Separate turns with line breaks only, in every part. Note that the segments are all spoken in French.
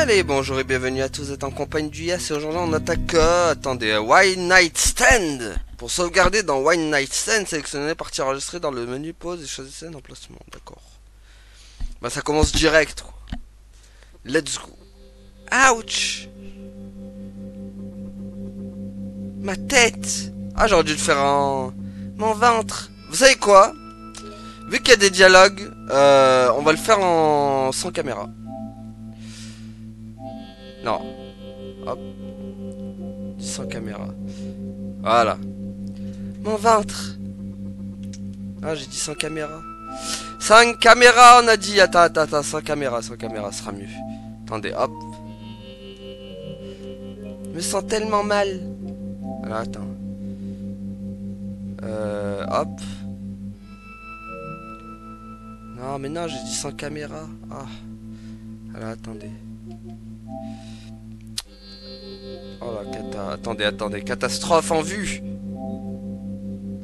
Allez, bonjour et bienvenue à tous, vous êtes en compagnie du Yes et aujourd'hui on attaque, attendez, One Night Stand. Pour sauvegarder dans One Night Stand, sélectionnez partie enregistrée dans le menu pause et choisissez un emplacement, d'accord. Bah ça commence direct, quoi. Let's go. Ouch. Ma tête. Ah, j'aurais dû le faire en... Mon ventre. Vous savez quoi? Vu qu'il y a des dialogues, on va le faire en... sans caméra. Non. Hop. Sans caméra. Voilà. Mon ventre. Ah, j'ai dit sans caméra. Sans caméra, on a dit. Attends. Sans caméra sera mieux. Attendez, hop. Je me sens tellement mal. Voilà, attends. Hop. Non, mais non, j'ai dit sans caméra. Ah. Voilà, attendez. Oh la attendez, catastrophe en vue.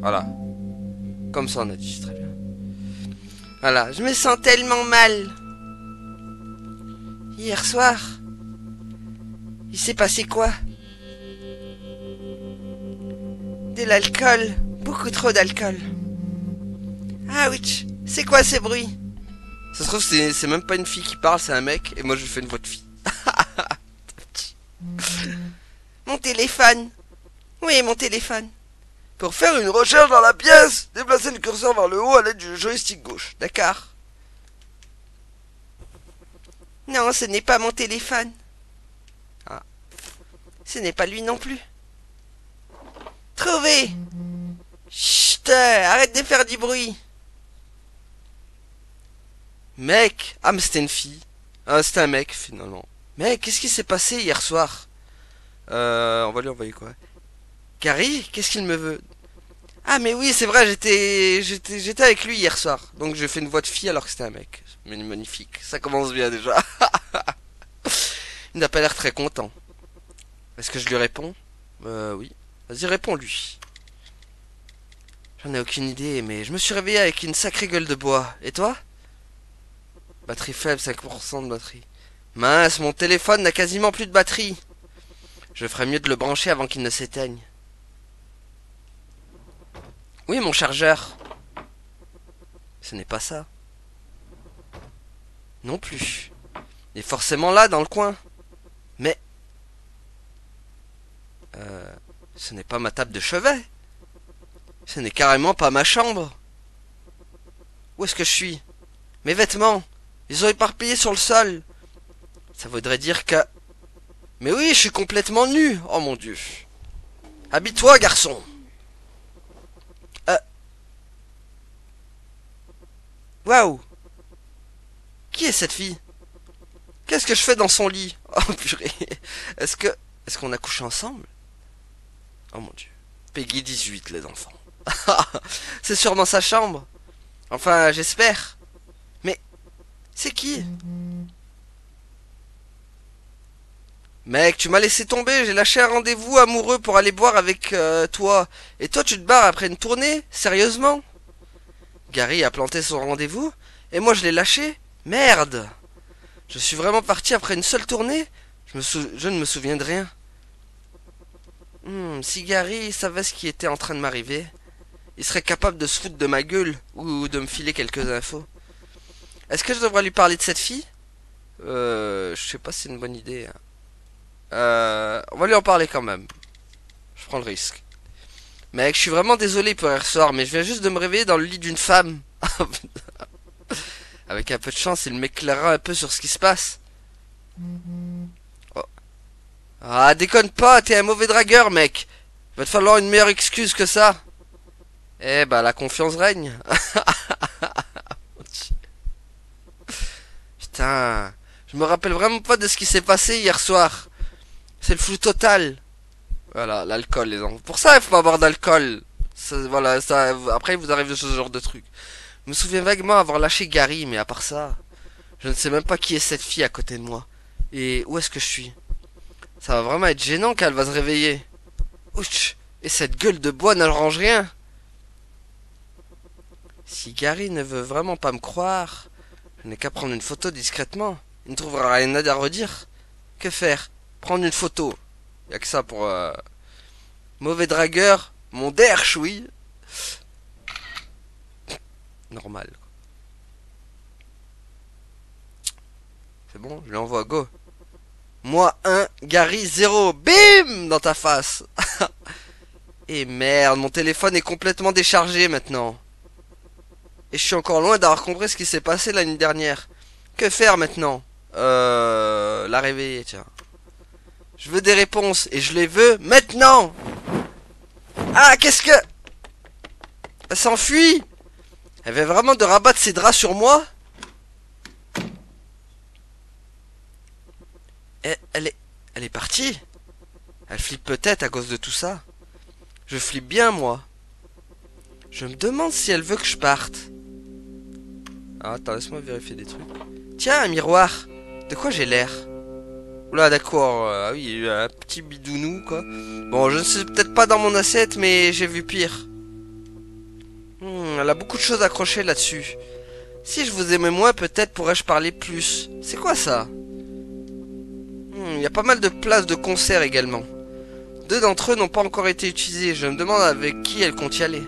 Voilà. Comme ça on a dit, très bien. Voilà, je me sens tellement mal. Hier soir, il s'est passé quoi? De l'alcool, beaucoup trop d'alcool. Ouch, c'est quoi ces bruits? Ça se trouve c'est même pas une fille qui parle, c'est un mec, et moi je lui fais une voix de fille. Mon téléphone. Oui, mon téléphone. Pour faire une recherche dans la pièce, déplacez le curseur vers le haut à l'aide du joystick gauche. D'accord. Non, ce n'est pas mon téléphone. Ah. Ce n'est pas lui non plus. Trouvé. Chut, arrête de faire du bruit. Mec. Ah, mais c'était une fille. Ah, c'était un mec, finalement. Mec, qu'est-ce qui s'est passé hier soir? On va lui envoyer quoi? Gary, qu'est-ce qu'il me veut? Ah mais oui, c'est vrai, j'étais avec lui hier soir. Donc j'ai fait une voix de fille alors que c'était un mec. Mais magnifique, ça commence bien déjà. Il n'a pas l'air très content. Est-ce que je lui réponds? Oui. Vas-y, réponds-lui. J'en ai aucune idée, mais je me suis réveillé avec une sacrée gueule de bois. Et toi? Batterie faible, 5% de batterie. Mince, mon téléphone n'a quasiment plus de batterie. Je ferais mieux de le brancher avant qu'il ne s'éteigne. Oui, mon chargeur. Ce n'est pas ça. Non plus. Il est forcément là, dans le coin. Mais... ce n'est pas ma table de chevet. Ce n'est carrément pas ma chambre. Où est-ce que je suis? Mes vêtements. Ils sont éparpillés sur le sol. Ça voudrait dire que... Mais oui, je suis complètement nu. Oh mon Dieu. Habille-toi, garçon. Waouh. Qui est cette fille? Qu'est-ce que je fais dans son lit? Oh purée. Est-ce qu'on a couché ensemble? Oh mon Dieu. Peggy 18, les enfants. C'est sûrement sa chambre. Enfin, j'espère. Mais c'est qui? Mec, tu m'as laissé tomber, j'ai lâché un rendez-vous amoureux pour aller boire avec toi. Et toi, tu te barres après une tournée? Sérieusement? Gary a planté son rendez-vous, et moi je l'ai lâché? Merde! Je suis vraiment parti après une seule tournée? Je ne me souviens de rien. Si Gary savait ce qui était en train de m'arriver, il serait capable de se foutre de ma gueule, ou de me filer quelques infos. Est-ce que je devrais lui parler de cette fille? Je sais pas si c'est une bonne idée. On va lui en parler quand même. Je prends le risque. Mec, je suis vraiment désolé pour hier soir, mais je viens juste de me réveiller dans le lit d'une femme. Avec un peu de chance, il m'éclairera un peu sur ce qui se passe. Oh. Ah, déconne pas, t'es un mauvais dragueur, mec. Il va te falloir une meilleure excuse que ça. Eh bah, la confiance règne. Putain, je me rappelle vraiment pas de ce qui s'est passé hier soir. C'est le flou total. Voilà, l'alcool, les enfants. Pour ça, il faut pas boire d'alcool. Voilà, ça, après, il vous arrive de ce genre de truc. Je me souviens vaguement avoir lâché Gary, mais à part ça, je ne sais même pas qui est cette fille à côté de moi. Et où est-ce que je suis? Ça va vraiment être gênant quand elle va se réveiller. Ouch. Et cette gueule de bois n'arrange rien. Si Gary ne veut vraiment pas me croire, je n'ai qu'à prendre une photo discrètement. Il ne trouvera rien à redire. Que faire? Prendre une photo. Y'a que ça pour... Mauvais dragueur. Mon derche, oui. Normal. C'est bon, je lui envoie, go. Moi 1, Gary 0. Bim! Dans ta face. Et merde, mon téléphone est complètement déchargé maintenant. Et je suis encore loin d'avoir compris ce qui s'est passé l'année dernière. Que faire maintenant? La réveiller, tiens. Je veux des réponses et je les veux maintenant. Ah, qu'est-ce que... Elle s'enfuit. Elle vient vraiment de rabattre ses draps sur moi. Elle est partie. Elle flippe peut-être à cause de tout ça. Je flippe bien, moi. Je me demande si elle veut que je parte. Ah, attends, laisse-moi vérifier des trucs. Tiens, un miroir. De quoi j'ai l'air? Oula, d'accord. Ah oui, un petit bidounou, quoi. Bon, je ne sais peut-être pas dans mon assiette, mais j'ai vu pire. Elle a beaucoup de choses accrochées là-dessus. Si je vous aimais moins, peut-être pourrais-je parler plus. C'est quoi ça? Il y a pas mal de places de concert également. 2 d'entre eux n'ont pas encore été utilisés. Je me demande avec qui elle compte y aller.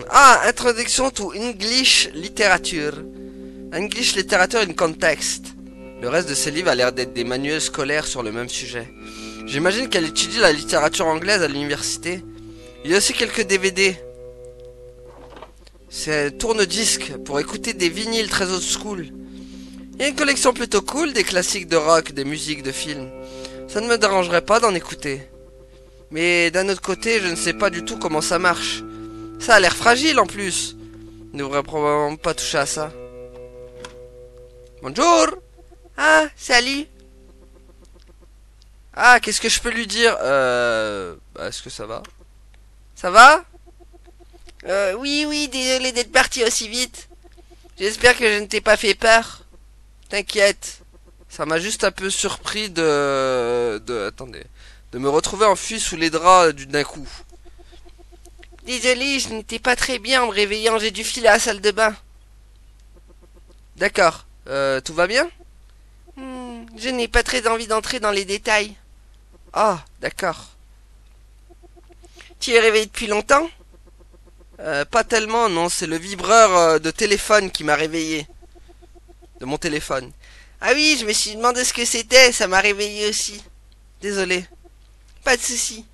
Ah, introduction to English literature. English literature in context. Le reste de ces livres a l'air d'être des manuels scolaires sur le même sujet. J'imagine qu'elle étudie la littérature anglaise à l'université. Il y a aussi quelques DVD. C'est un tourne-disque pour écouter des vinyles très old school. Il y a une collection plutôt cool, des classiques de rock, des musiques de films. Ça ne me dérangerait pas d'en écouter. Mais d'un autre côté, je ne sais pas du tout comment ça marche. Ça a l'air fragile en plus. Je ne devrais probablement pas toucher à ça. Bonjour. Ah, salut. Ah, qu'est-ce que je peux lui dire? Est-ce que ça va? Ça va? Oui, désolé d'être parti aussi vite. J'espère que je ne t'ai pas fait peur. T'inquiète. Ça m'a juste un peu surpris attendez. De me retrouver enfui sous les draps d'un coup. Désolé, je n'étais pas très bien en me réveillant. J'ai dû filer à la salle de bain. D'accord. Tout va bien? Je n'ai pas très envie d'entrer dans les détails. Ah, d'accord. Tu es réveillé depuis longtemps? Pas tellement, non. C'est le vibreur de téléphone qui m'a réveillé. De mon téléphone. Ah oui, je me suis demandé ce que c'était. Ça m'a réveillé aussi. Désolé. Pas de souci.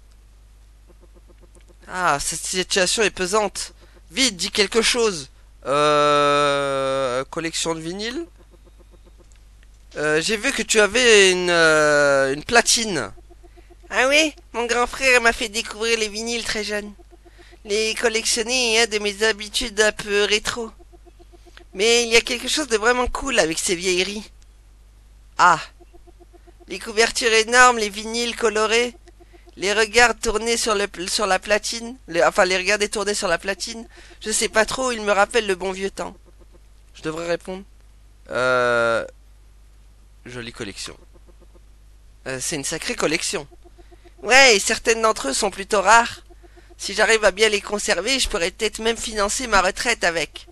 Ah, cette situation est pesante. Vite, dis quelque chose. Collection de vinyles. J'ai vu que tu avais une platine. Ah oui, mon grand frère m'a fait découvrir les vinyles très jeune. Les collectionner est un de mes habitudes un peu rétro. Mais il y a quelque chose de vraiment cool avec ces vieilleries. Ah, les couvertures énormes, les vinyles colorés, les regards tournés sur la platine, les regards détournés sur la platine, je sais pas trop, ils me rappellent le bon vieux temps. Je devrais répondre. Jolie collection. C'est une sacrée collection. Ouais, et certaines d'entre eux sont plutôt rares. Si j'arrive à bien les conserver, je pourrais peut-être même financer ma retraite avec.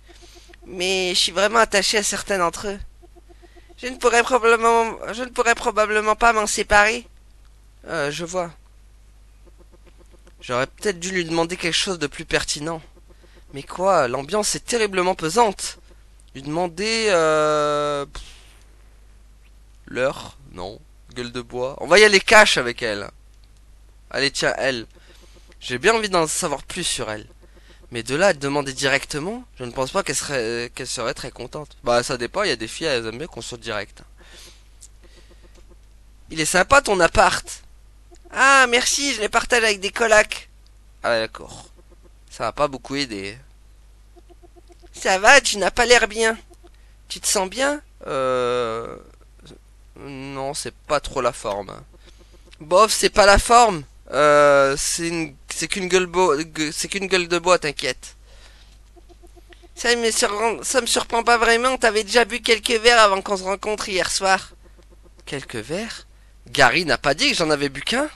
Mais je suis vraiment attaché à certains d'entre eux. Je ne pourrais probablement pas m'en séparer. Je vois. J'aurais peut-être dû lui demander quelque chose de plus pertinent. Mais quoi, l'ambiance est terriblement pesante. Lui demander l'heure, non. Gueule de bois. On va y aller cash avec elle. Allez, tiens, elle. J'ai bien envie d'en savoir plus sur elle. Mais de là à te demander directement, je ne pense pas qu'elle serait très contente. Bah ça dépend, il y a des filles, elles aiment bien qu'on soit direct. Il est sympa ton appart. Ah merci, je les partage avec des colocs. Ah d'accord. Ça va pas beaucoup aider. Ça va, tu n'as pas l'air bien. Tu te sens bien? Non, c'est pas trop la forme. Bof, c'est pas la forme. C'est qu'une gueule de bois, t'inquiète. Ça me surprend pas vraiment, t'avais déjà bu quelques verres avant qu'on se rencontre hier soir. Quelques verres? Gary n'a pas dit que j'en avais bu qu'un?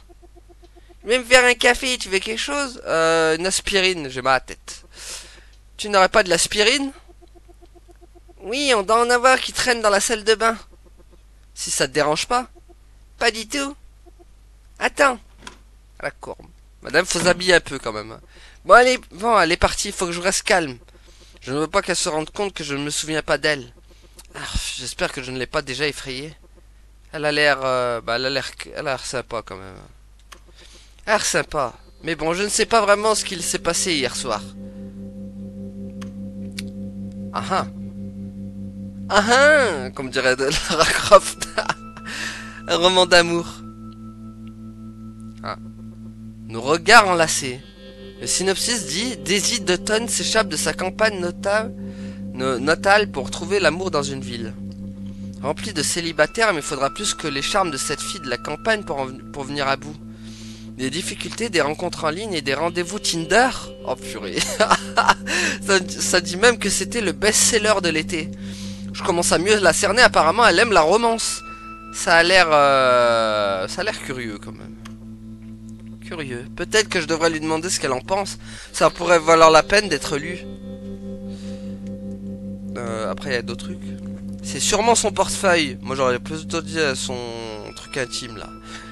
Je vais me faire un café, tu veux quelque chose? Une aspirine, j'ai mal à la tête. Tu n'aurais pas de l'aspirine? Oui, on doit en avoir qui traîne dans la salle de bain. Si ça te dérange pas. Pas du tout. Attends. À la courbe. Madame, faut s'habiller un peu quand même. Bon, elle est partie, faut que je reste calme. Je ne veux pas qu'elle se rende compte que je ne me souviens pas d'elle. Ah, j'espère que je ne l'ai pas déjà effrayée. Elle a l'air, elle a l'air sympa quand même. Elle a l'air sympa. Mais bon, je ne sais pas vraiment ce qu'il s'est passé hier soir. Ah ah. Ah ah, comme dirait de Lara Croft. Un roman d'amour. Ah. Nos regards enlacés. Le synopsis dit: Daisy Dutton s'échappe de sa campagne natale pour trouver l'amour dans une ville. Remplie de célibataires, mais il faudra plus que les charmes de cette fille de la campagne pour venir à bout. Des difficultés, des rencontres en ligne et des rendez-vous Tinder. Oh purée. ça dit même que c'était le best-seller de l'été. Je commence à mieux la cerner, apparemment elle aime la romance. Ça a l'air curieux quand même. Curieux. Peut-être que je devrais lui demander ce qu'elle en pense. Ça pourrait valoir la peine d'être lu. Après il y a d'autres trucs. C'est sûrement son portefeuille. Moi j'aurais plutôt dit son truc intime là.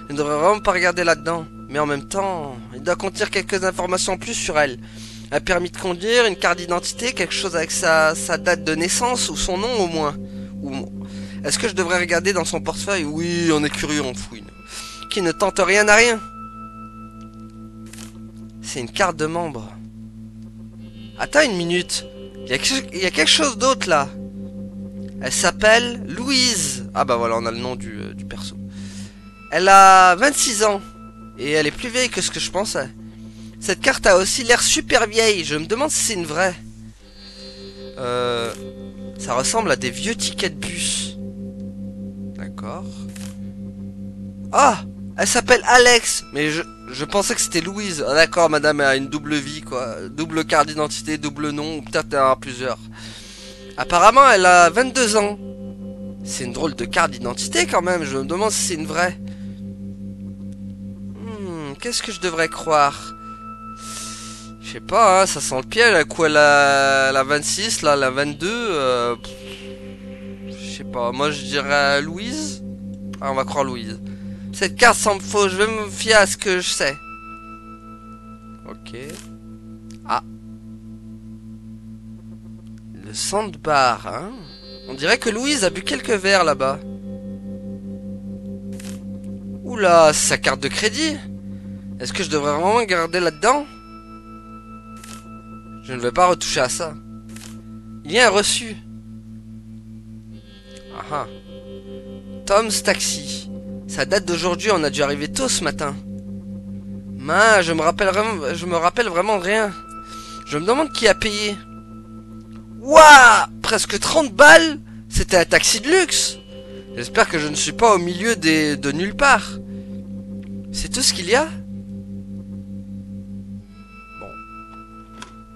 Je ne devrais vraiment pas regarder là-dedans. Mais en même temps, il doit contenir quelques informations en plus sur elle. Un permis de conduire, une carte d'identité, quelque chose avec sa date de naissance ou son nom au moins. Est-ce que je devrais regarder dans son portefeuille? Oui, on est curieux, on fouine. Qui ne tente rien à rien. C'est une carte de membre. Attends une minute. Il y a quelque chose d'autre là. Elle s'appelle Louise. Ah bah voilà, on a le nom du perso. Elle a 26 ans. Et elle est plus vieille que ce que je pensais. Cette carte a aussi l'air super vieille. Je me demande si c'est une vraie. Ça ressemble à des vieux tickets de bus. D'accord. Ah, elle s'appelle Alex. Mais je pensais que c'était Louise. Ah d'accord, madame a une double vie quoi. Double carte d'identité, double nom. Ou peut-être elle en a plusieurs. Apparemment elle a 22 ans. C'est une drôle de carte d'identité quand même. Je me demande si c'est une vraie. Qu'est-ce que je devrais croire? Je sais pas, hein, ça sent le piège. À quoi la 26, là, la 22 je sais pas, moi je dirais Louise. Ah, on va croire Louise. Cette carte semble fausse, je vais me fier à ce que je sais. Ok. Ah. Le sandbar, hein. On dirait que Louise a bu quelques verres là-bas. Oula, c'est sa carte de crédit. Est-ce que je devrais vraiment garder là-dedans? Je ne vais pas retoucher à ça. Il y a un reçu. Ah ah. Tom's Taxi. Ça date d'aujourd'hui, on a dû arriver tôt ce matin. Mince, je me rappelle vraiment rien. Je me demande qui a payé. Ouah, presque 30 balles. C'était un taxi de luxe. J'espère que je ne suis pas au milieu de nulle part. C'est tout ce qu'il y a?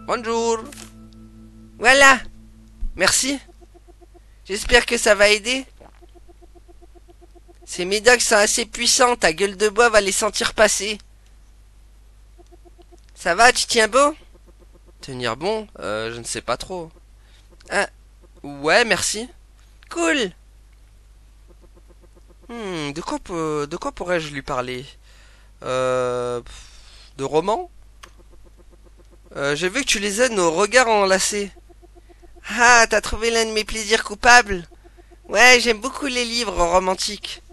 Bonjour. Voilà. Merci. J'espère que ça va aider. Ces médocs sont assez puissants, ta gueule de bois va les sentir passer. Ça va, tu tiens bon? Tenir bon? Je ne sais pas trop. Ah, ouais, merci. Cool. De quoi pourrais-je lui parler? De romans? J'ai vu que tu lisais Nos regards enlacés. Ah, t'as trouvé l'un de mes plaisirs coupables? Ouais, j'aime beaucoup les livres romantiques.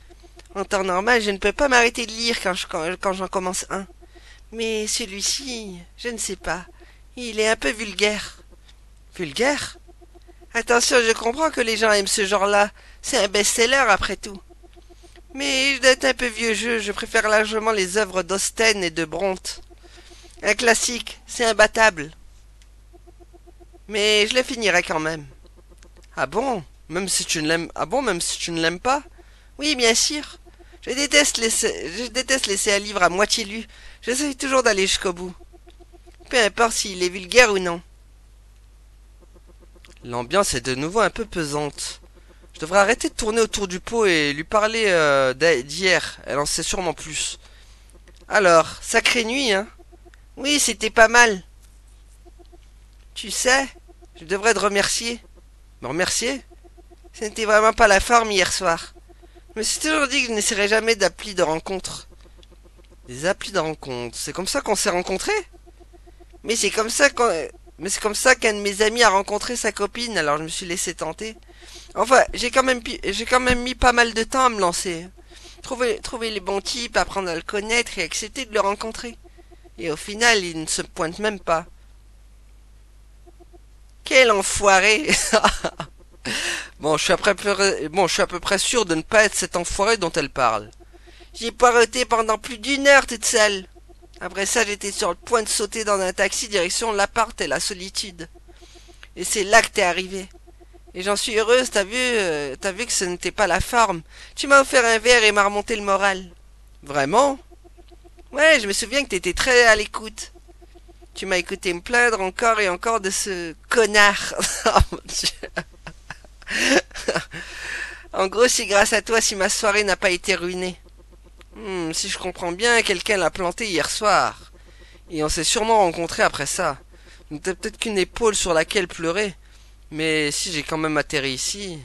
En temps normal, je ne peux pas m'arrêter de lire quand j'en commence un. Mais celui-ci, je ne sais pas. Il est un peu vulgaire. Vulgaire? Attention, je comprends que les gens aiment ce genre-là. C'est un best-seller après tout. Mais je dois être un peu vieux jeu, je préfère largement les œuvres d'Austen et de Brontë. Un classique, c'est imbattable. Mais je le finirai quand même. Ah bon? Même si tu ne l'aimes... Ah bon, même si tu ne l'aimes pas? Oui, bien sûr. Je déteste laisser un livre à moitié lu. J'essaie toujours d'aller jusqu'au bout. Peu importe s'il est vulgaire ou non. L'ambiance est de nouveau un peu pesante. Je devrais arrêter de tourner autour du pot et lui parler d'hier. Elle en sait sûrement plus. Alors, sacrée nuit, hein? Oui, c'était pas mal. Tu sais, je devrais te remercier. Me remercier? Ce n'était vraiment pas la forme hier soir. Je me suis toujours dit que je n'essaierai jamais d'appli de rencontre. Des applis de rencontre. C'est comme ça qu'on s'est rencontrés? Mais c'est comme ça qu'on... Mais c'est comme ça qu'un de mes amis a rencontré sa copine, alors je me suis laissé tenter. Enfin, j'ai quand même mis pas mal de temps à me lancer. Trouver les bons types, apprendre à le connaître et accepter de le rencontrer. Et au final, il ne se pointe même pas. Quel enfoiré! Bon, je suis à peu près sûr de ne pas être cet enfoiré dont elle parle. J'ai poireauté pendant plus d'une heure toute seule. Après ça, j'étais sur le point de sauter dans un taxi direction l'appart et la solitude. Et c'est là que t'es arrivé. Et j'en suis heureuse, t'as vu que ce n'était pas la forme. Tu m'as offert un verre et m'as remonté le moral. Vraiment? Ouais, je me souviens que t'étais très à l'écoute. Tu m'as écouté me plaindre encore et encore de ce connard. Oh mon Dieu. En gros, c'est grâce à toi si ma soirée n'a pas été ruinée. Si je comprends bien, quelqu'un l'a planté hier soir. Et on s'est sûrement rencontrés après ça. Peut-être qu'une épaule sur laquelle pleurer. Mais si j'ai quand même atterri ici...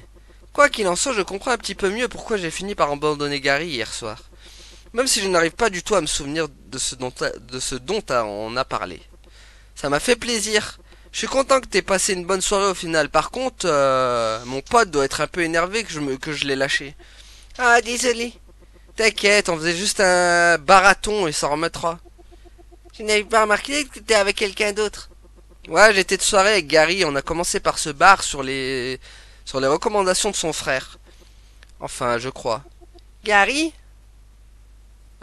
Quoi qu'il en soit, je comprends un petit peu mieux pourquoi j'ai fini par abandonner Gary hier soir. Même si je n'arrive pas du tout à me souvenir de ce dont on a parlé. Ça m'a fait plaisir. Je suis content que t'aies passé une bonne soirée au final. Par contre, mon pote doit être un peu énervé que je l'ai lâché. Ah, désolé. T'inquiète, on faisait juste un barathon et s'en remettra. Tu n'avais pas remarqué que t'étais avec quelqu'un d'autre? Ouais, j'étais de soirée avec Gary, on a commencé par se bar sur les recommandations de son frère. Enfin, je crois. Gary?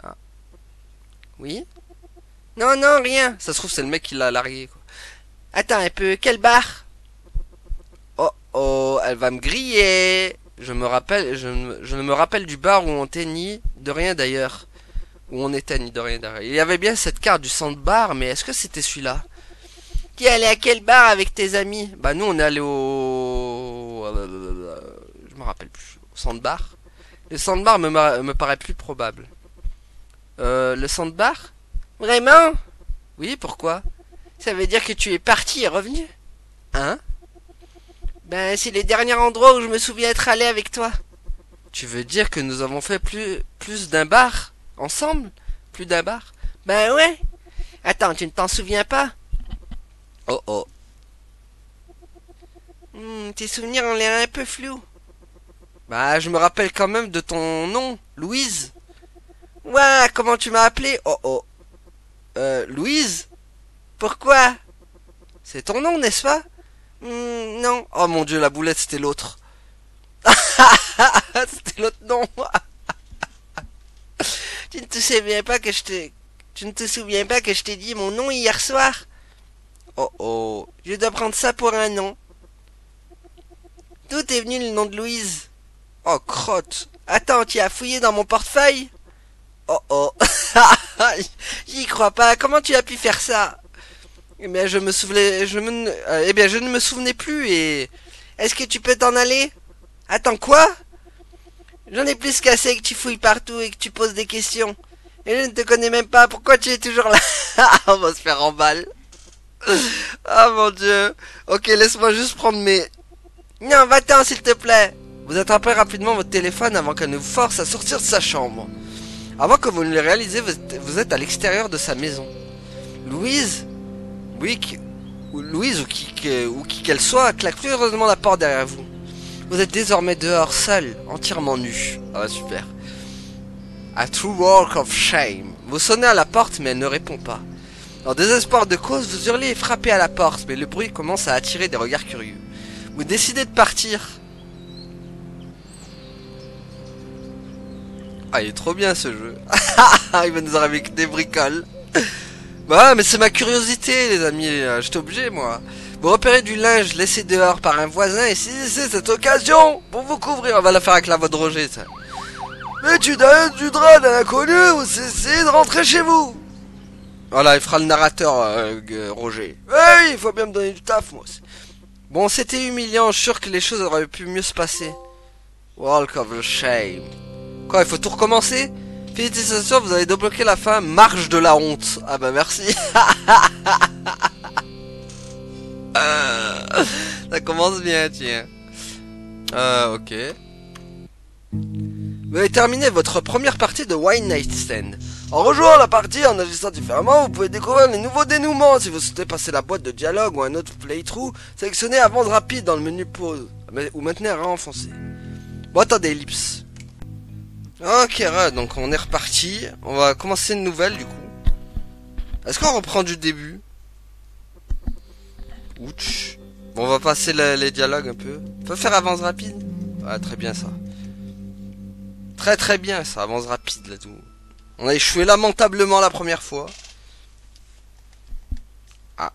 Ah, oui? Non, non, rien. Ça se trouve, c'est le mec qui l'a largué, quoi. Attends un peu, quel bar? Oh oh, elle va me griller. Je ne me rappelle du bar où on était ni de rien d'ailleurs. Où on était ni de rien d'ailleurs. Il y avait bien cette carte du centre bar, mais est-ce que c'était celui-là? Qui est allé à quel bar avec tes amis? Bah nous on est allé au... Je me rappelle plus. Au centre bar. Le centre bar me paraît plus probable. Le centre bar? Vraiment? Oui, pourquoi? Ça veut dire que tu es parti et revenu? Hein? Ben c'est le dernier endroit où je me souviens être allé avec toi. Tu veux dire que nous avons fait plus d'un bar? Ensemble? Plus d'un bar? Ben ouais. Attends, tu ne t'en souviens pas? Oh oh. Tes souvenirs ont l'air un peu flous. Bah, je me rappelle quand même de ton nom, Louise. Ouais, comment tu m'as appelé? Oh oh. Louise? Pourquoi? C'est ton nom, n'est-ce pas? Non. Oh mon Dieu, la boulette, c'était l'autre. C'était l'autre nom. Tu ne te souviens pas que je t'ai... Tu ne te souviens pas que je t'ai dit mon nom hier soir? Oh oh. Je dois prendre ça pour un nom. D'où est venu le nom de Louise? Oh, crotte. Attends, tu as fouillé dans mon portefeuille? Oh oh. J'y crois pas. Comment tu as pu faire ça? Eh bien, je ne me souvenais plus et... Est-ce que tu peux t'en aller? Attends, quoi? J'en ai plus qu'assez que tu fouilles partout et que tu poses des questions. Et je ne te connais même pas. Pourquoi tu es toujours là? On va se faire en balle. Oh mon Dieu. Ok, laisse-moi juste prendre mes... Non, va-t'en s'il te plaît. Vous attrapez rapidement votre téléphone avant qu'elle ne vous force à sortir de sa chambre. Avant que vous ne le réalisez, vous êtes à l'extérieur de sa maison. Louise, oui, Louise ou qui qu'elle soit, claque furieusement la porte derrière vous. Vous êtes désormais dehors, seul, entièrement nu. Ah super. A true walk of shame. Vous sonnez à la porte, mais elle ne répond pas. En désespoir de cause, vous hurlez et frappez à la porte, mais le bruit commence à attirer des regards curieux. Vous décidez de partir. Ah, il est trop bien ce jeu. Il va nous arriver avec des bricoles. Bah, mais c'est ma curiosité, les amis. J'étais obligé, moi. Vous repérez du linge laissé dehors par un voisin et saisissez cette occasion pour vous couvrir. On va la faire avec la voix de Roger, ça. Mais tu donnes du drap d'un inconnu ou cessez de rentrer chez vous. Voilà, il fera le narrateur, Roger. Oui, il faut bien me donner du taf, moi aussi. Bon, c'était humiliant. Je suis sûr que les choses auraient pu mieux se passer. Walk of shame. Quoi, il faut tout recommencer? Félicitations, vous avez débloqué la fin. Marche de la honte. Ah bah merci. Ça commence bien, tiens. Ok. Vous avez terminé votre première partie de One Night Stand. En rejoignant la partie en agissant différemment, vous pouvez découvrir les nouveaux dénouements. Si vous souhaitez passer la boîte de dialogue ou un autre playthrough, sélectionnez avance rapide dans le menu pause. Ou maintenez un enfoncé. Boîte à d'ellipse. Ok, donc on est reparti. On va commencer une nouvelle du coup. Est-ce qu'on reprend du début? Ouch. Bon, on va passer les dialogues un peu. On peut faire avance rapide? Ah, très bien ça. Très bien, ça avance rapide là tout. On a échoué lamentablement la première fois. Ah.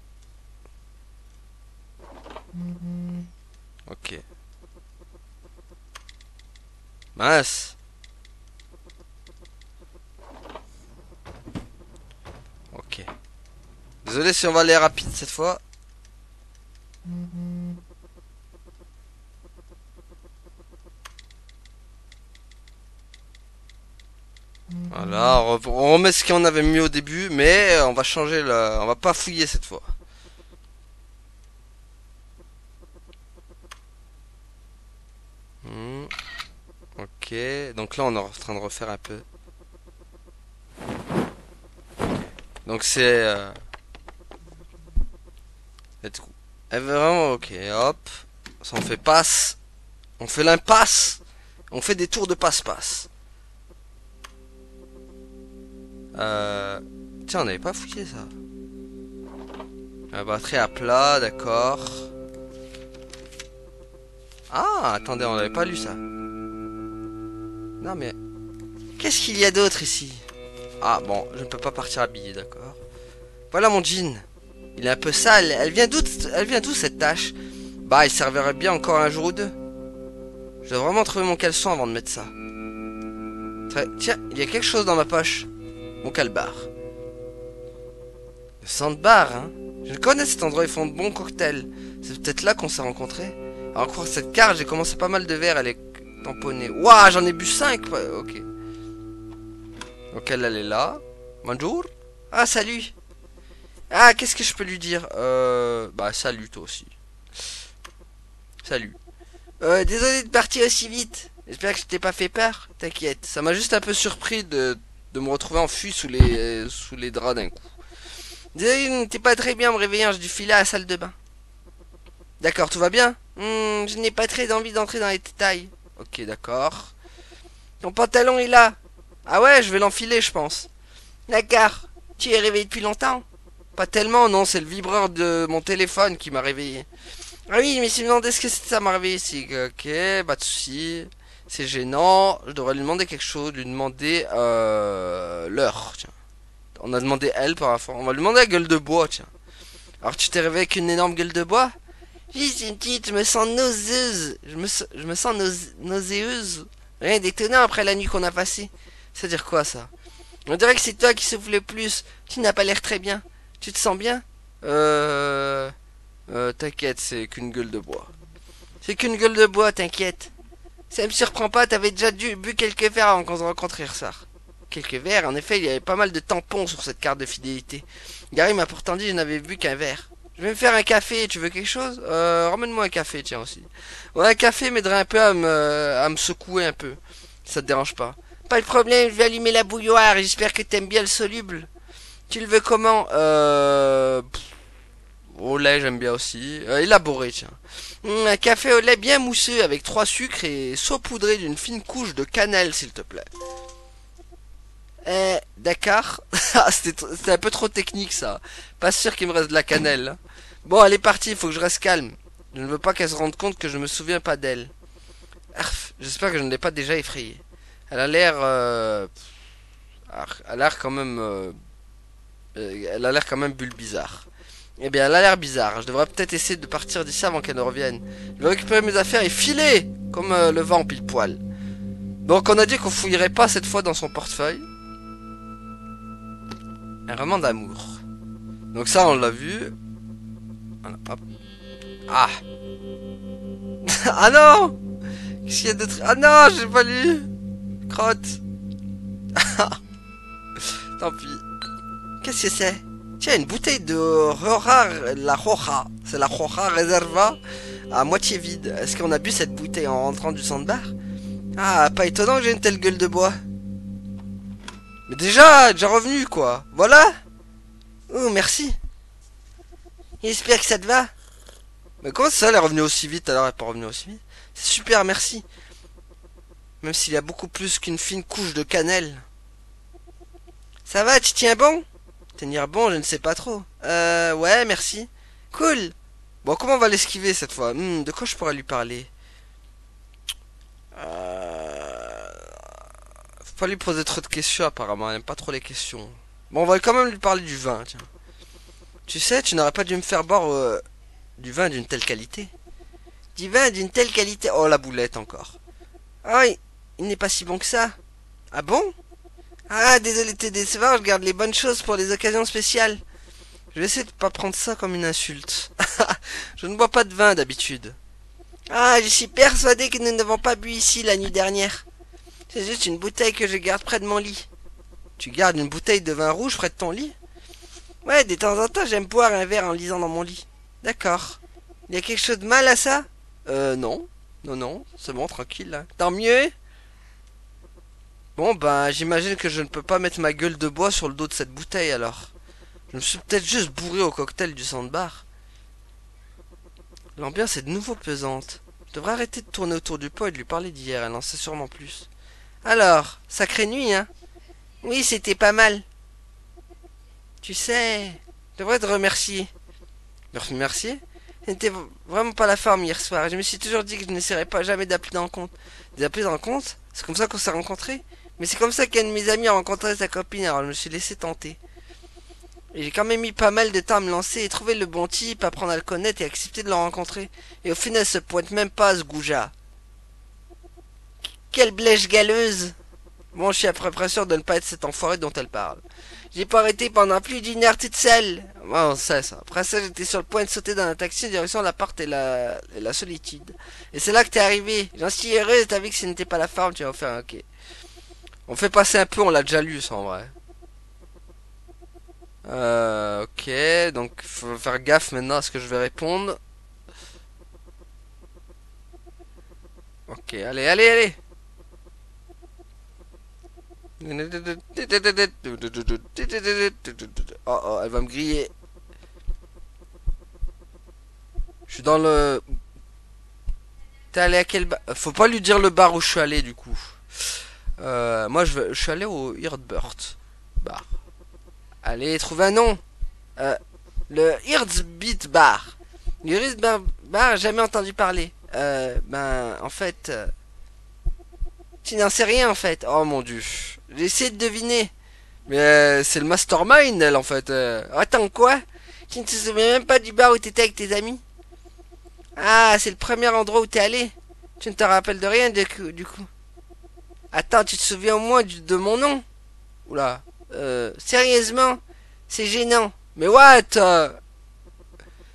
Ok. Mince. Ok. Désolé si on va aller rapide cette fois. Voilà, on remet ce qu'on avait mis au début, mais on va changer le... On va pas fouiller cette fois. Ok, donc là on est en train de refaire un peu. Donc c'est... let's go. Vraiment, ok, hop. Ça on fait passe. On fait l'impasse. On fait des tours de passe-passe. Tiens, on n'avait pas fouillé ça. La batterie à plat, d'accord. Ah, attendez, on n'avait pas lu ça. Non mais... Qu'est-ce qu'il y a d'autre ici? Ah bon, je ne peux pas partir habillé, d'accord. Voilà mon jean. Il est un peu sale. Elle vient d'où cette tache? Bah, il servirait bien encore un jour ou deux. Je dois vraiment trouver mon caleçon avant de mettre ça. Tiens, il y a quelque chose dans ma poche. Mon calbar. Le sandbar, hein. Je connais cet endroit, ils font de bons cocktails. C'est peut-être là qu'on s'est rencontrés. Alors, croire cette carte, j'ai commencé pas mal de verres, elle est tamponnée. Waouh, j'en ai bu 5. Ok. Donc elle est là. Bonjour. Ah, salut. Ah, qu'est-ce que je peux lui dire? Bah, salut toi aussi. Salut. Désolé de partir aussi vite. J'espère que je t'ai pas fait peur. T'inquiète. Ça m'a juste un peu surpris de me retrouver enfui sous les draps d'un coup. Désolé, t'es pas très bien en me réveillant. J'ai dû filer à la salle de bain. D'accord, tout va bien? Je n'ai pas très envie d'entrer dans les détails. Ok, d'accord. Ton pantalon est là. Ah ouais, je vais l'enfiler, je pense. D'accord. Tu es réveillé depuis longtemps? Pas tellement, non, c'est le vibreur de mon téléphone qui m'a réveillé. Ah oui, mais je me demandais ce que c'était, ça m'a réveillé ici. Ok, pas de soucis. C'est gênant. Je devrais lui demander quelque chose, lui demander l'heure. Tiens. On a demandé elle par rapport. On va lui demander la gueule de bois, tiens. Alors tu t'es réveillé avec une énorme gueule de bois? Oui, c'est une petite, je me sens nauséeuse. Je me sens nauséeuse. Rien d'étonnant après la nuit qu'on a passée. C'est-à-dire quoi ça? On dirait que c'est toi qui souffles le plus. Tu n'as pas l'air très bien. Tu te sens bien? T'inquiète, c'est qu'une gueule de bois. C'est qu'une gueule de bois, t'inquiète. Ça me surprend pas, t'avais déjà bu quelques verres avant qu'on se rencontre hier soir. Quelques verres, en effet, il y avait pas mal de tampons sur cette carte de fidélité. Gary m'a pourtant dit que je n'avais bu qu'un verre. Je vais me faire un café, tu veux quelque chose? Ramène-moi un café, tiens aussi. Ouais, un café m'aiderait un peu à me secouer un peu. Ça te dérange pas? Pas de problème, je vais allumer la bouilloire, j'espère que t'aimes bien le soluble. Tu le veux comment? Au lait, j'aime bien aussi. Élaboré, tiens. Un café au lait bien mousseux avec 3 sucres et saupoudré d'une fine couche de cannelle, s'il te plaît. D'accord. C'était un peu trop technique, ça. Pas sûr qu'il me reste de la cannelle. Hein. Bon, elle est partie, il faut que je reste calme. Je ne veux pas qu'elle se rende compte que je me souviens pas d'elle. J'espère que je ne l'ai pas déjà effrayée. Elle a l'air... elle a l'air quand même... elle a l'air quand même bulle bizarre. Eh bien, elle a l'air bizarre. Je devrais peut-être essayer de partir d'ici avant qu'elle ne revienne. Je vais récupérer mes affaires et filer comme le vent pile poil. Donc, on a dit qu'on fouillerait pas cette fois dans son portefeuille. Un roman d'amour. Donc ça, on l'a vu. Voilà, hop. Ah. Ah non. Qu'est-ce qu'il y a d'autre? Ah non, j'ai pas lu. Crotte. Tant pis. Qu'est-ce que c'est? Tiens, une bouteille de Roja, la Roja. C'est la Roja Reserva à moitié vide. Est-ce qu'on a bu cette bouteille en rentrant du sandbar? Ah, pas étonnant que j'ai une telle gueule de bois. Mais déjà revenu, quoi. Voilà. Oh, merci. J'espère que ça te va. Mais comment ça, elle est revenue aussi vite alors elle est pas revenue aussi vite? C'est super, merci. Même s'il y a beaucoup plus qu'une fine couche de cannelle. Ça va, tu tiens bon? Tenir bon, je ne sais pas trop. Ouais, merci. Cool. Bon, comment on va l'esquiver cette fois? De quoi je pourrais lui parler? Faut pas lui poser trop de questions apparemment, elle aime pas trop les questions. Bon, on va quand même lui parler du vin, tiens. Tu sais, tu n'aurais pas dû me faire boire du vin d'une telle qualité. Du vin d'une telle qualité. Oh, la boulette encore. Ah oui, il n'est pas si bon que ça. Ah bon? Ah, désolé de te décevoir, je garde les bonnes choses pour les occasions spéciales. Je vais essayer de pas prendre ça comme une insulte. Je ne bois pas de vin d'habitude. Ah, je suis persuadé que nous n'avons pas bu ici la nuit dernière. C'est juste une bouteille que je garde près de mon lit. Tu gardes une bouteille de vin rouge près de ton lit? Ouais, de temps en temps, j'aime boire un verre en lisant dans mon lit. D'accord. Il y a quelque chose de mal à ça? Non. Non, non, c'est bon, tranquille, là. Tant mieux. Bon, ben, j'imagine que je ne peux pas mettre ma gueule de bois sur le dos de cette bouteille, alors. Je me suis peut-être juste bourré au cocktail du sandbar. L'ambiance est de nouveau pesante. Je devrais arrêter de tourner autour du pot et de lui parler d'hier, elle en sait sûrement plus. Alors, sacrée nuit, hein? Oui, c'était pas mal. Tu sais, je devrais te remercier. Me remercier? Je n'étais vraiment pas la forme hier soir. Je me suis toujours dit que je n'essaierais pas jamais d'appeler dans le compte. D'appeler dans le compte? C'est comme ça qu'on s'est rencontrés? Mais c'est comme ça qu'un de mes amis a rencontré sa copine, alors je me suis laissé tenter. Et j'ai quand même mis pas mal de temps à me lancer et trouver le bon type, apprendre à le connaître et accepter de le rencontrer. Et au final, se pointe même pas ce goujat. Quelle blèche galeuse! Bon, je suis à peu près sûr de ne pas être cet enfoiré dont elle parle. J'ai pas arrêté pendant plus d'1 heure toute seule. Bon, ça. Après ça, j'étais sur le point de sauter dans un taxi en direction de l'appart et la solitude. Et c'est là que t'es arrivé. J'en suis heureuse, t'as vu que ce n'était pas la forme, tu vas faire ok. On fait passer un peu, on l'a déjà lu, ça, en vrai. Ok, donc faut faire gaffe maintenant à ce que je vais répondre. Ok, allez. Oh, elle va me griller. Je suis dans le... T'es allé à quel bar? Faut pas lui dire le bar où je suis allé, du coup. Moi, je suis allé au Hirdburt Bar. Allez, trouve un nom. Euh, le Hirzbeat Bar. Le Hirzbeat Bar, jamais entendu parler. En fait... tu n'en sais rien, en fait. Oh, mon dieu. J'ai essayé de deviner. Mais c'est le mastermind, elle, en fait. Attends, quoi? Tu ne te souviens même pas du bar où t'étais avec tes amis? Ah, c'est le premier endroit où t'es allé. Tu ne te rappelles de rien, du coup. Attends, tu te souviens au moins de mon nom? Oula. Sérieusement? C'est gênant. Mais what?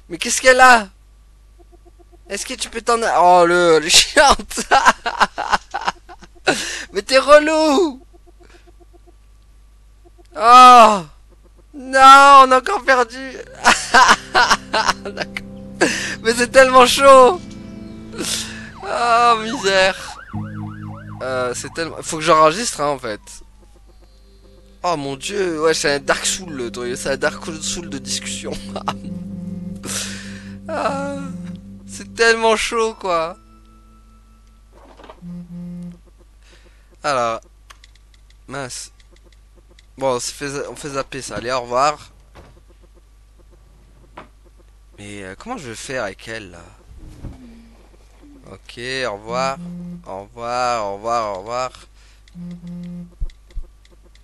Mais qu'est-ce qu'elle a? Est-ce que tu peux t'en... Oh, le chiante. Mais t'es relou. Oh. Non, on a encore perdu. D'accord. Mais c'est tellement chaud. Oh, misère. C'est tellement... Faut que j'enregistre, hein, en fait. Oh mon dieu, ouais, c'est un Dark Soul, le truc. C'est un Dark Soul de discussion. Ah, c'est tellement chaud, quoi. Alors, mince. Bon, on fait zapper ça. Allez, au revoir. Mais comment je vais faire avec elle, là? Ok, au revoir. Au revoir.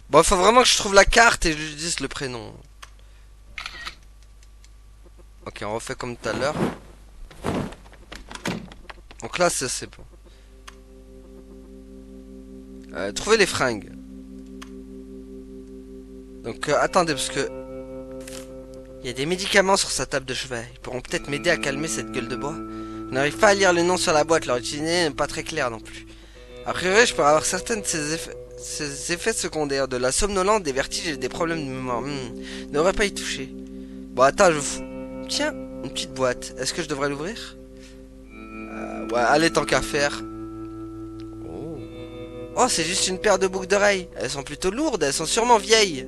Bon, il faut vraiment que je trouve la carte et je lui dise le prénom. Ok, on refait comme tout à l'heure. Donc là, c'est bon. Trouver les fringues. Donc attendez, parce que... il y a des médicaments sur sa table de chevet. Ils pourront peut-être m'aider à calmer cette gueule de bois. Je n'arrive pas à lire le nom sur la boîte, leur utilité n'est pas très clair non plus. A priori, je pourrais avoir certaines de ces effets secondaires, de la somnolence, des vertiges et des problèmes de mémoire. Ne devrais pas y toucher. Bon, attends, je fous. Tiens, une petite boîte. Est-ce que je devrais l'ouvrir? Ouais, allez, tant qu'à faire. Oh. Oh, c'est juste une paire de boucles d'oreilles. Elles sont plutôt lourdes, elles sont sûrement vieilles.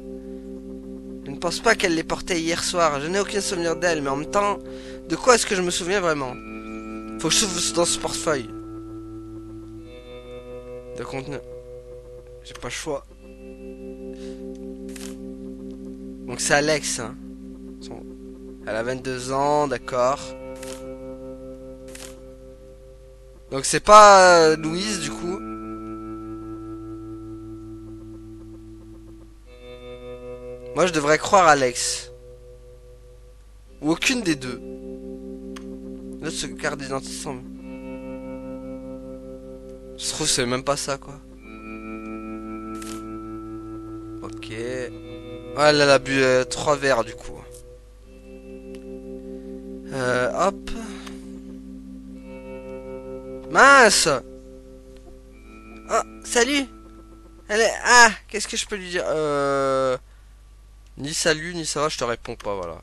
Je ne pense pas qu'elle les portait hier soir. Je n'ai aucun souvenir d'elles, mais en même temps, de quoi est-ce que je me souviens vraiment? Faut que je trouve dans ce portefeuille. De contenu. J'ai pas le choix. Donc c'est Alex, hein. Elle a 22 ans, d'accord. Donc c'est pas Louise, du coup. Moi, je devrais croire Alex. Ou aucune des deux. Là, ce carte d'identité semble. Je trouve que c'est même pas ça, quoi. Ok. Ouais, elle a bu 3 verres, du coup. Hop. Mince. Oh, salut. Elle est... Ah, qu'est-ce que je peux lui dire? Ni salut, ni ça va, je te réponds pas, voilà.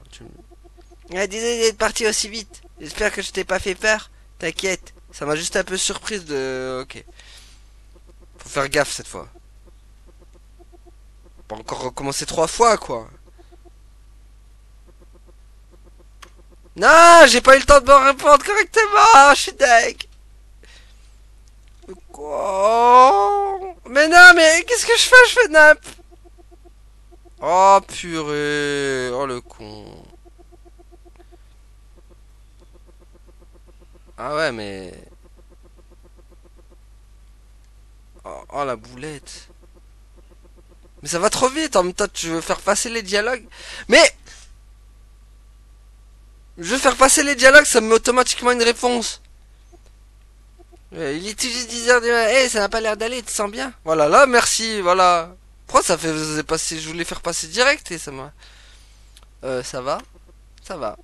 Ah, désolé d'être parti aussi vite. J'espère que je t'ai pas fait peur. T'inquiète. Ça m'a juste un peu surprise de... Ok. Faut faire gaffe cette fois. Pas encore recommencer 3 fois, quoi. Non, j'ai pas eu le temps de me répondre correctement. Je suis deg. Quoi? Mais non, mais qu'est-ce que je fais? Je fais nap. Oh purée. Oh le con. Ah ouais, mais... Oh, oh, la boulette. Mais ça va trop vite. En même temps, tu veux faire passer les dialogues. Mais... Je veux faire passer les dialogues, ça me met automatiquement une réponse. Il est toujours 10h du matin. Eh, ça n'a pas l'air d'aller, tu te sens bien? Voilà, là, merci, voilà. Pourquoi ça faisait passer? Je voulais faire passer direct et ça m'a... ça va? Ça va.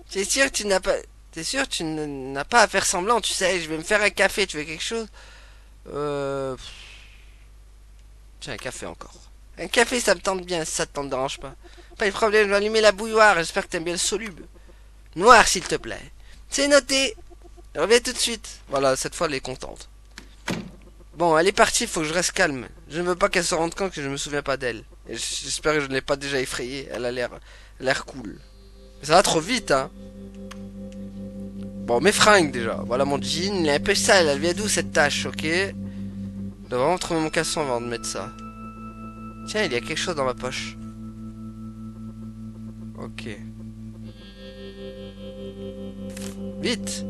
T'es sûr que tu n'as pas... T'es sûr que tu n'as pas à faire semblant, tu sais, je vais me faire un café, tu veux quelque chose? Euh... Tiens, un café encore. Un café, ça me tente bien, si ça te dérange pas. Pas de problème, je vais allumer la bouilloire, j'espère que t'aimes bien le soluble. Noir, s'il te plaît. C'est noté. Je reviens tout de suite. Voilà, cette fois, elle est contente. Bon, elle est partie, faut que je reste calme. Je ne veux pas qu'elle se rende compte que je me souviens pas d'elle. Et j'espère que je ne l'ai pas déjà effrayée. Elle a l'air cool. Mais ça va trop vite, hein. Bon, mes fringues, déjà. Voilà mon jean, il est un peu sale. Elle vient d'où, cette tache, ok? Je dois vraiment trouver mon caleçon avant de mettre ça. Tiens, il y a quelque chose dans ma poche. Ok. Vite.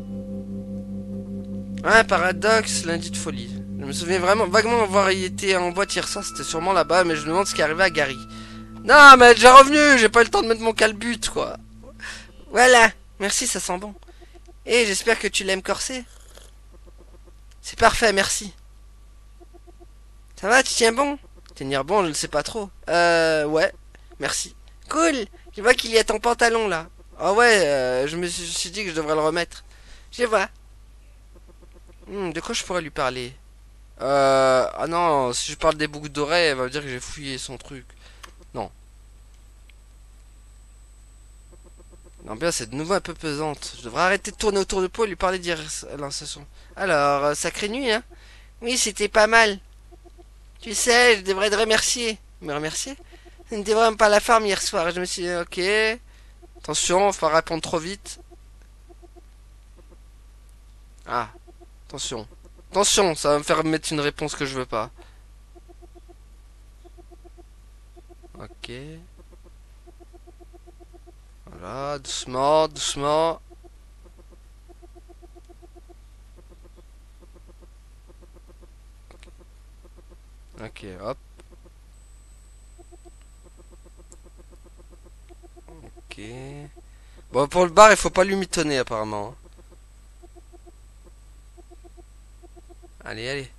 Ah, paradoxe, lundi de folie. Je me souviens vraiment vaguement avoir été en boîte hier soir, c'était sûrement là-bas, mais je me demande ce qui est arrivé à Gary. Non, mais elle est déjà revenu, j'ai pas eu le temps de mettre mon calbut, quoi. Voilà, merci, ça sent bon. Et j'espère que tu l'aimes corsé. C'est parfait, merci. Ça va, tu tiens bon? Tenir bon, je ne sais pas trop. Ouais, merci. Cool, je vois qu'il y a ton pantalon, là. Ah ouais, je me suis dit que je devrais le remettre. Je vois. De quoi je pourrais lui parler? Ah non, si je parle des boucles d'oreilles, elle va me dire que j'ai fouillé son truc. Non. L'ambiance est de nouveau un peu pesante. Je devrais arrêter de tourner autour de Paul et lui parler d'incitation. Alors, sacrée nuit, hein? Oui, c'était pas mal. Tu sais, je devrais te remercier. Me remercier? Je n'étais vraiment pas à la ferme hier soir. Je me suis dit, ok. Attention, faut pas répondre trop vite. Ah, attention. Attention, ça va me faire mettre une réponse que je veux pas. Ok. Voilà, doucement, doucement. Ok, hop. Ok. Bon, pour le bar, il faut pas lui mitonner apparemment. Allez, allez.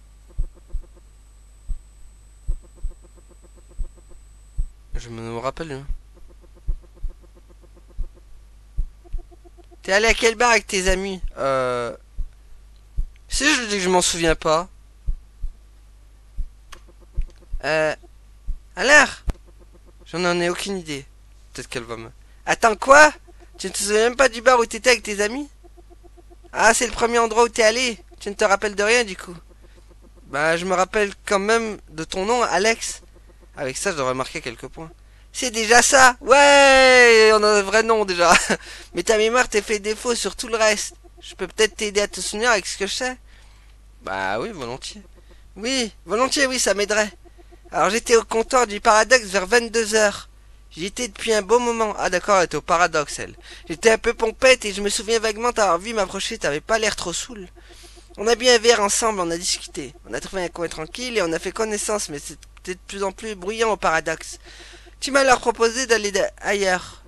Je me rappelle. Hein. T'es allé à quel bar avec tes amis? Si je dis que je m'en souviens pas. Alors? J'en ai aucune idée. Peut-être qu'elle va me... Attends, quoi? Tu ne te souviens même pas du bar où t'étais avec tes amis? Ah, c'est le premier endroit où t'es allé. Tu ne te rappelles de rien du coup. Bah, je me rappelle quand même de ton nom, Alex. Avec ça, je devrais marquer quelques points. C'est déjà ça. Ouais, on a un vrai nom déjà. Mais ta mémoire t'est fait défaut sur tout le reste. Je peux peut-être t'aider à te souvenir avec ce que je sais. Bah oui, volontiers. Oui, volontiers, oui, ça m'aiderait. Alors j'étais au comptoir du Paradoxe vers 22 heures. J'y étais depuis un beau moment. Ah d'accord, elle était au Paradoxe, elle. J'étais un peu pompette et je me souviens vaguement t'avoir vu m'approcher, t'avais pas l'air trop saoul. On a bu un verre ensemble, on a discuté. On a trouvé un coin tranquille et on a fait connaissance, mais c'était de plus en plus bruyant au Paradoxe. Tu m'as alors proposé d'aller ailleurs.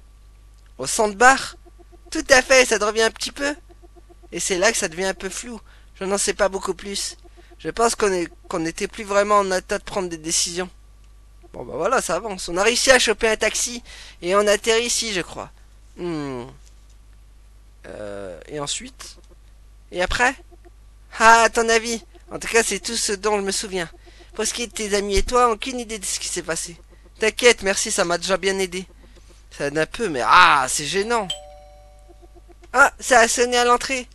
Au Sandbar? Tout à fait, ça te revient un petit peu? Et c'est là que ça devient un peu flou. Je n'en sais pas beaucoup plus. Je pense qu'on n'était plus vraiment en état de prendre des décisions. Bon bah voilà, ça avance. On a réussi à choper un taxi et on atterrit ici, je crois. Hmm. Et ensuite? Et après? Ah, à ton avis? En tout cas, c'est tout ce dont je me souviens. Pour ce qui est de tes amis et toi, aucune idée de ce qui s'est passé. T'inquiète, merci, ça m'a déjà bien aidé. Ça aide un peu, mais ah, c'est gênant. Ah, ça a sonné à l'entrée.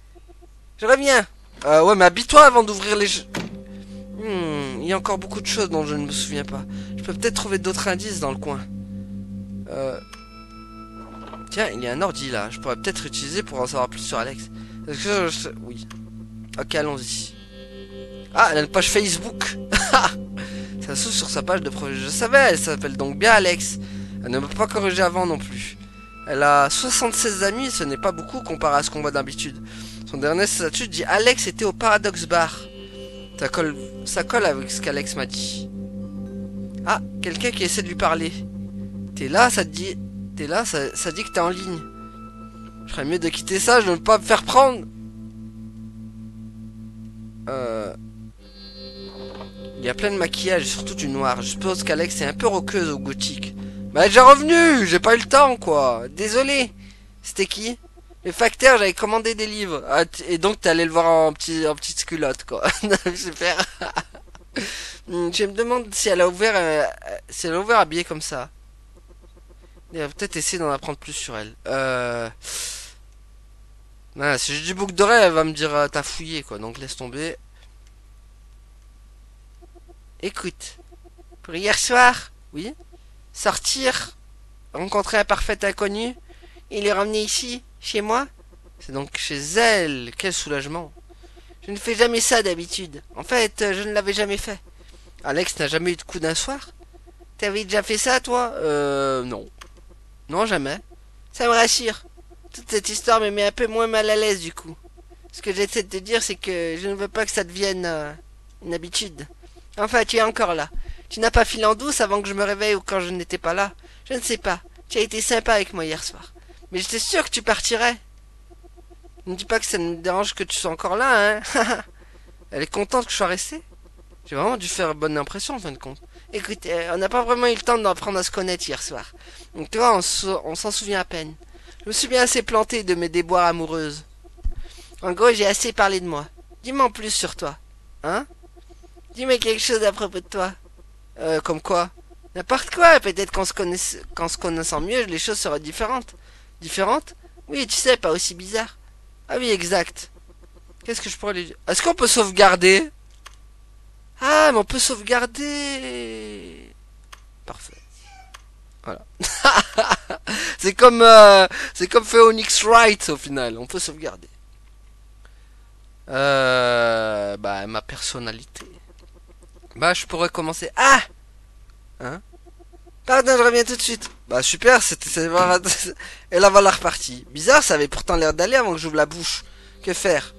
Je reviens. Ouais, mais habille-toi avant d'ouvrir les jeux. Il y a encore beaucoup de choses dont je ne me souviens pas. Je peux peut-être trouver d'autres indices dans le coin. Tiens, il y a un ordi là. Je pourrais peut-être l'utiliser pour en savoir plus sur Alex. Est-ce que oui. Ok, allons-y. Ah, elle a une page Facebook. Ça s'ouvre sur sa page de projet. Je savais, elle s'appelle donc bien Alex. Elle ne m'a pas corrigé avant non plus. Elle a 76 amis, ce n'est pas beaucoup comparé à ce qu'on voit d'habitude. Son dernier statut dit Alex était au Paradox Bar. Ça colle avec ce qu'Alex m'a dit. Ah, quelqu'un qui essaie de lui parler. T'es là, ça te dit. T'es là, ça dit que t'es en ligne. Je ferais mieux de quitter ça, de ne pas me faire prendre. Il y a plein de maquillage, surtout du noir. Je suppose qu'Alex est un peu roqueuse au gothique. Mais elle est déjà revenue, j'ai pas eu le temps, quoi. Désolé. C'était qui? Le facteur, j'avais commandé des livres. Ah, et donc t'es allé le voir en petite culotte, quoi. Super. Je me demande si elle a ouvert habillée comme ça. Il va peut-être essayer d'en apprendre plus sur elle. Non, si j'ai du boucle d'oreille, elle va me dire t'as fouillé, quoi. Donc laisse tomber. Écoute, pour hier soir, oui, sortir, rencontrer un parfait inconnu, et les ramener ici, chez moi. C'est donc chez elle, quel soulagement. Je ne fais jamais ça d'habitude. En fait, je ne l'avais jamais fait. Alex n'a jamais eu de coup d'un soir? T'avais déjà fait ça, toi? Non. Non, jamais. Ça me rassure. Toute cette histoire me met un peu moins mal à l'aise, du coup. Ce que j'essaie de te dire, c'est que je ne veux pas que ça devienne une habitude. Enfin, tu es encore là. Tu n'as pas filé en douce avant que je me réveille ou quand je n'étais pas là. Je ne sais pas. Tu as été sympa avec moi hier soir. Mais j'étais sûr que tu partirais. Ne dis pas que ça me dérange que tu sois encore là, hein. Elle est contente que je sois resté. J'ai vraiment dû faire bonne impression en fin de compte. Écoute, on n'a pas vraiment eu le temps d'apprendre à se connaître hier soir. Donc tu vois, on s'en souvient à peine. Je me suis bien assez planté de mes déboires amoureuses. En gros, j'ai assez parlé de moi. Dis-moi en plus sur toi. Hein? Dis-moi quelque chose à propos de toi. Comme quoi? N'importe quoi, peut-être qu'en se connaissant mieux, les choses seraient différentes. Différentes? Oui, tu sais, pas aussi bizarre. Ah oui, exact. Qu'est-ce que je pourrais lui dire? Est-ce qu'on peut sauvegarder? Ah, mais on peut sauvegarder. Parfait. Voilà. C'est comme Phoenix Wright au final. On peut sauvegarder. Bah, ma personnalité. Bah, je pourrais commencer. Ah! Hein? Pardon, je reviens tout de suite. Bah, super, et là, voilà reparti. Bizarre, ça avait pourtant l'air d'aller avant que j'ouvre la bouche. Que faire?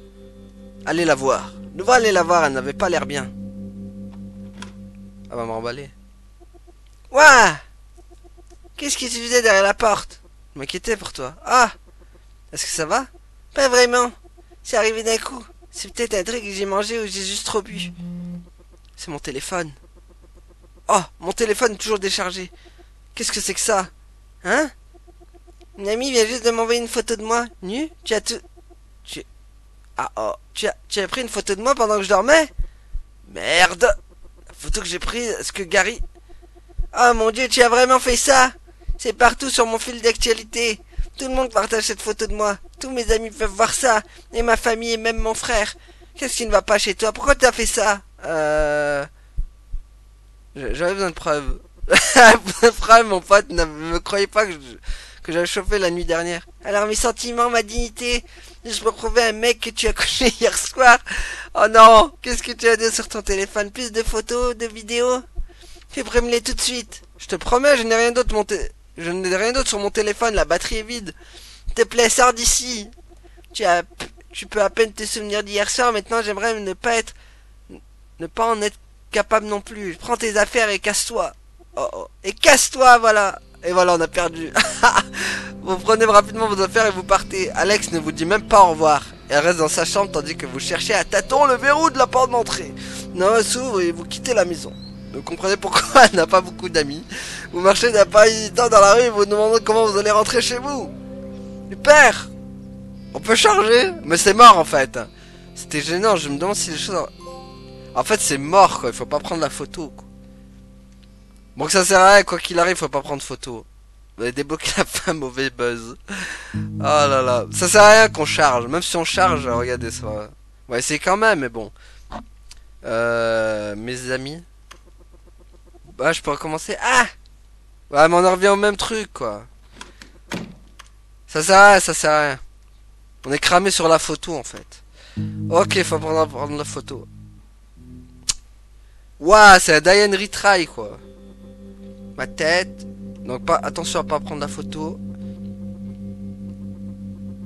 Allez la voir. Nous allons aller la voir, elle n'avait pas l'air bien. Elle va m'emballer. Ouah! Qu'est-ce que tu faisais derrière la porte? Je m'inquiétais pour toi. Ah! Est-ce que ça va? Pas vraiment. C'est arrivé d'un coup. C'est peut-être un truc que j'ai mangé ou j'ai juste trop bu. C'est mon téléphone. Oh, mon téléphone est toujours déchargé. Qu'est-ce que c'est que ça? Hein? Une amie vient juste de m'envoyer une photo de moi. Nu? Tu as tout... Tu... Ah oh, tu as pris une photo de moi pendant que je dormais? Merde! La photo que j'ai prise, est-ce que Gary... Oh mon Dieu, tu as vraiment fait ça? C'est partout sur mon fil d'actualité. Tout le monde partage cette photo de moi. Tous mes amis peuvent voir ça. Et ma famille et même mon frère. Qu'est-ce qui ne va pas chez toi? Pourquoi tu as fait ça? Euh... J'avais besoin de preuves. J'avais besoin de preuves, mon pote. Ne me croyez pas que j'avais chauffé la nuit dernière. Alors mes sentiments, ma dignité. Je me prouver un mec que tu as couché hier soir. Oh non, qu'est-ce que tu as dit sur ton téléphone? Plus de photos, de vidéos? Fais-moi-les tout de suite. Je te promets, je n'ai rien d'autre je n'ai rien d'autre sur mon téléphone, la batterie est vide. S'il te plaît, sors d'ici. Tu as, tu peux à peine te souvenir d'hier soir, maintenant j'aimerais ne pas en être capable non plus. Prends tes affaires et casse-toi. Oh, oh. Et casse-toi, voilà. Et voilà, on a perdu. Vous prenez rapidement vos affaires et vous partez. Alex ne vous dit même pas au revoir. Elle reste dans sa chambre tandis que vous cherchez à tâtons le verrou de la porte d'entrée. Non, s'ouvre et vous quittez la maison. Vous comprenez pourquoi elle n'a pas beaucoup d'amis. Vous marchez d'un pas hésitant dans la rue et vous demandez comment vous allez rentrer chez vous. Super. On peut charger. Mais c'est mort en fait. C'était gênant, je me demande si les choses... En fait c'est mort quoi, il faut pas prendre la photo quoi. Bon que ça sert à rien, quoi qu'il arrive, faut pas prendre photo. Vous avez débloqué la fin, mauvais buzz. Oh là là, ça sert à rien qu'on charge, même si on charge, regardez ça. On va essayer quand même, mais bon. Mes amis. Bah je peux recommencer. Ah. Ouais mais on en revient au même truc quoi. Ça sert à rien, ça sert à rien. On est cramé sur la photo en fait. Ok, faut prendre la photo. Ouah, c'est la Diane Retry quoi. Ma tête. Donc pas attention à pas prendre la photo.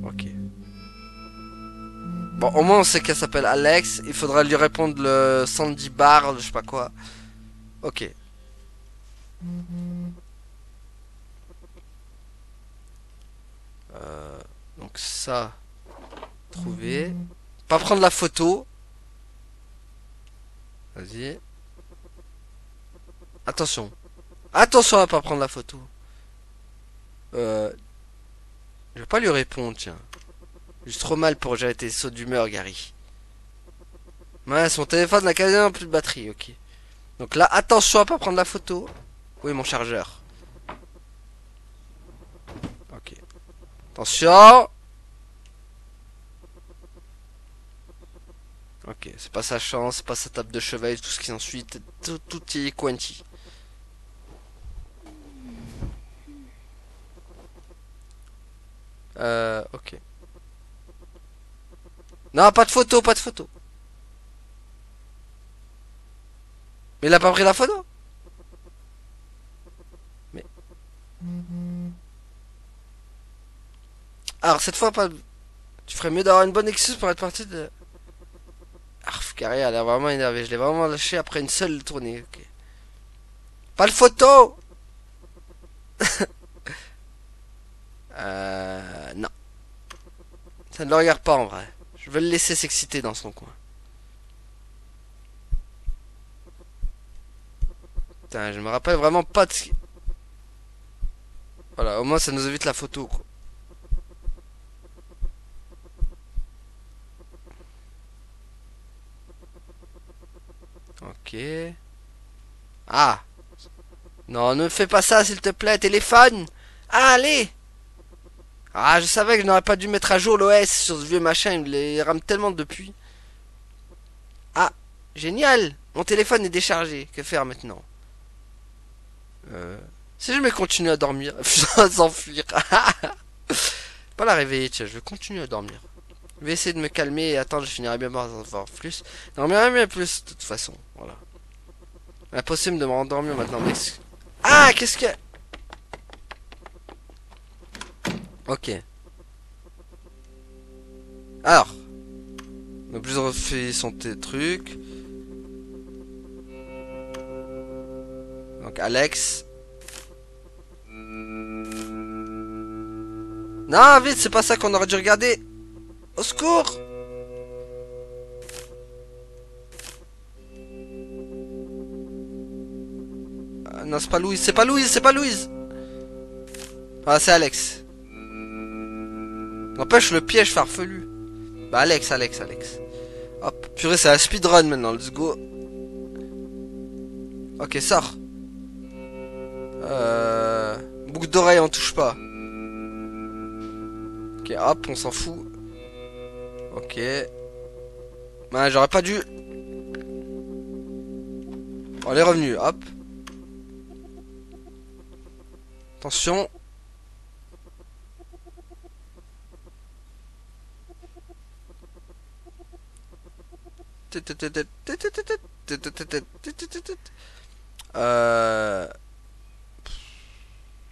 Ok. Bon, au moins on sait qu'elle s'appelle Alex. Il faudra lui répondre le Sandy Bar, je sais pas quoi. Ok. Donc ça, trouver. Pas prendre la photo. Vas-y. Attention. Attention à pas prendre la photo. Je vais pas lui répondre, tiens. Juste trop mal pour gérer tes sauts d'humeur, Gary. Ouais, son téléphone n'a quasiment plus de batterie, ok. Donc là, attention à pas prendre la photo. Oui, mon chargeur. Ok. Attention. Ok, c'est pas sa chance, c'est pas sa table de chevet, tout ce qui s'ensuit, tout est quanti. Ok. Non, pas de photo, pas de photo. Mais il a pas pris la photo. Mais... Alors, cette fois, pas... Tu ferais mieux d'avoir une bonne excuse pour être parti de... Arf, Carré a l'air vraiment énervé. Je l'ai vraiment lâché après une seule tournée. Ok. Pas de photo. Non. Ça ne le regarde pas en vrai. Je vais le laisser s'exciter dans son coin. Putain, je me rappelle vraiment pas de ce qui... Voilà, au moins ça nous évite la photo, quoi. Ok. Ah. Non, ne fais pas ça, s'il te plaît, téléphone. Ah, allez. Ah, je savais que je n'aurais pas dû mettre à jour l'OS sur ce vieux machin, il me les rame tellement depuis. Ah, génial. Mon téléphone est déchargé. Que faire maintenant? Si je vais continuer à dormir, sans s'enfuir. Pas la réveiller, tiens, je vais continuer à dormir. Je vais essayer de me calmer et attendre, je finirai bien par en voir plus. Dormirai bien plus, de toute façon, voilà. Impossible de me rendormir maintenant, mais... Ah, qu'est-ce que... Ok. Alors. On a plus refait son truc. Donc, Alex. Non, vite, c'est pas ça qu'on aurait dû regarder. Au secours! Non, c'est pas Louise, c'est pas Louise, c'est pas Louise! Ah, c'est Alex. N'empêche le piège farfelu. Bah, Alex. Hop, purée, c'est la speedrun maintenant, let's go. Ok, sors. Boucle d'oreille, on touche pas. Ok, hop, on s'en fout. Ok. Bah, j'aurais pas dû... On est revenu, hop. Attention. Euh...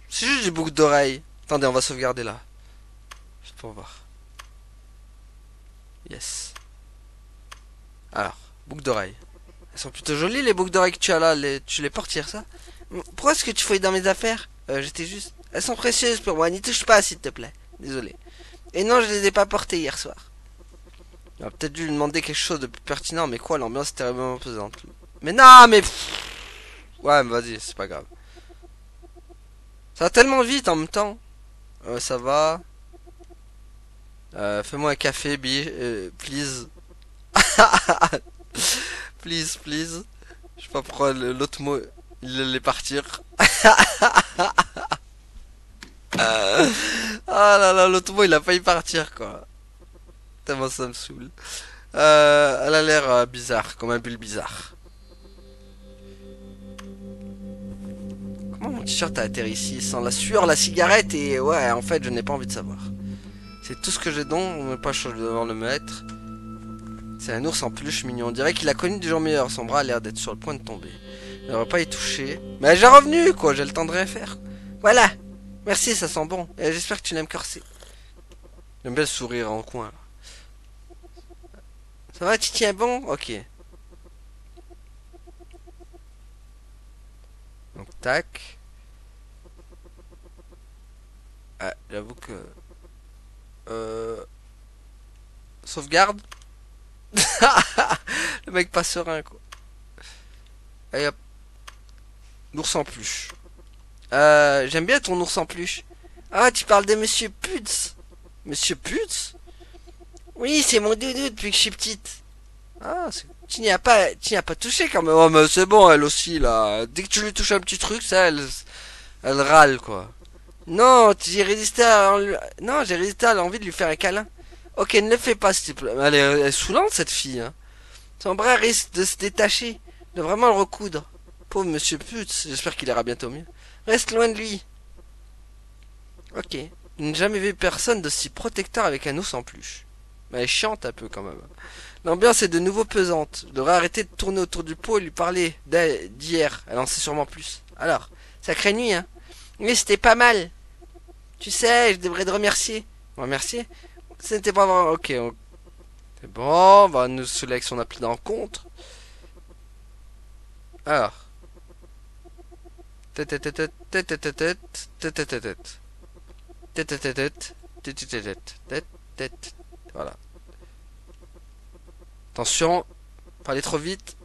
C'est juste des boucles d'oreilles. Attendez, on va sauvegarder là. Juste pour voir. Yes. Alors, boucles d'oreilles. Elles sont plutôt jolies les boucles d'oreilles que tu as là. Tu les portes hier ça? Pourquoi est-ce que tu fouilles dans mes affaires? J'étais juste... Elles sont précieuses pour moi. N'y touche pas s'il te plaît. Désolé. Et non, je les ai pas portées hier soir. J'aurais peut-être dû lui demander quelque chose de plus pertinent. Mais quoi, l'ambiance est terriblement pesante. Mais non, mais... Ouais, mais vas-y, c'est pas grave. Ça va tellement vite en même temps. Ça va. Fais-moi un café, please. Please, please. Je sais pas pourquoi l'autre mot, il allait partir. Ah là là, l'autre mot, il a failli partir, quoi. Tellement ça me saoule. Elle a l'air bizarre, comme un bulle bizarre. Comment mon t-shirt a atterri ici? Sans la sueur, la cigarette et... Ouais, en fait, je n'ai pas envie de savoir. C'est tout ce que j'ai donc, mais pas je vais devoir le mettre. C'est un ours en peluche mignon. On dirait qu'il a connu des jours meilleurs. Son bras a l'air d'être sur le point de tomber. Il n'aurait pas y touché. Mais j'ai revenu, quoi. J'ai le temps de rien faire. Voilà. Merci, ça sent bon. Et j'espère que tu l'aimes corser. J'aime bien le sourire en coin. Là. Ça va, tu tiens bon? Ok. Donc, tac. Ah, j'avoue que... Sauvegarde. Le mec pas serein, quoi. Allez hop. L'ours en peluche. J'aime bien ton ours en peluche. Ah, tu parles de Monsieur Putz. Monsieur Putz? Oui, c'est mon doudou depuis que je suis petite. Ah, tu n'y as pas touché quand même. Oh, mais c'est bon, elle aussi, là. Dès que tu lui touches un petit truc, ça, elle râle, quoi. Non, non, j'ai résisté à l'envie de lui faire un câlin. Ok, ne le fais pas, s'il te plaît. Elle est saoulante, cette fille, hein. Son bras risque de se détacher. De vraiment le recoudre. Pauvre Monsieur Putz, j'espère qu'il ira bientôt mieux. Reste loin de lui. Ok. Je n'ai jamais vu personne d'aussi protecteur avec un ours en peluche. Mais elle est chiante un peu quand même. L'ambiance est de nouveau pesante. Je devrais arrêter de tourner autour du pot et lui parler d'hier. Elle en sait sûrement plus. Alors, sacrée nuit, hein. Mais c'était pas mal. Tu sais, je devrais te remercier. Remercier? Ce n'était pas vraiment... Ok, c'est bon, on va nous saouler avec son appli d'encontre. Alors. Voilà. Attention, pas aller trop vite.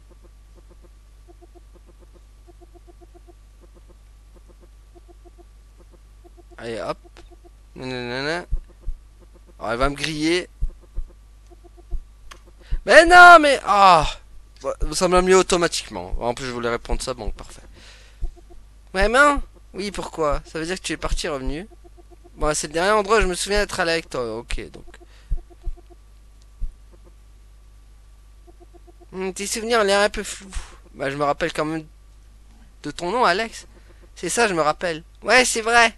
Allez, hop. Nanana. Alors, elle va me griller. Mais non, mais... Ah, ça m'a mis automatiquement. En plus, je voulais répondre ça, bon, parfait. Vraiment? Oui, pourquoi? Ça veut dire que tu es parti, revenu. Bon, c'est le dernier endroit où je me souviens d'être allé avec toi. Ok, donc. Tes souvenirs ont l'air un peu flous. Bah, je me rappelle quand même de ton nom, Alex. C'est ça, je me rappelle. Ouais, c'est vrai.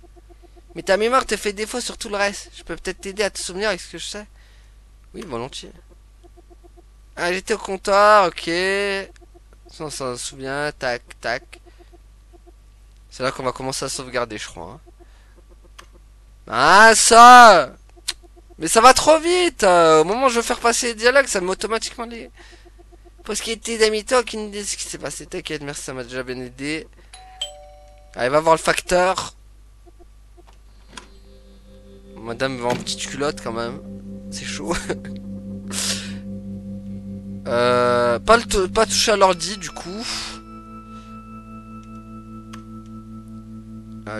Mais ta mémoire te fait défaut sur tout le reste. Je peux peut-être t'aider à te souvenir avec ce que je sais. Oui, volontiers. Ah, j'étais au comptoir, ok. Ça, on s'en souvient, tac, tac. C'est là qu'on va commencer à sauvegarder, je crois. Hein. Ah, ça! Mais ça va trop vite! Au moment où je veux faire passer les dialogues, ça met automatiquement les... Pour ce qui était d'Amito, aucune idée de ce qui s'est passé. T'inquiète, merci, ça m'a déjà bien aidé. Allez, va voir le facteur. Madame va en petite culotte quand même. C'est chaud. Pas toucher à l'ordi du coup.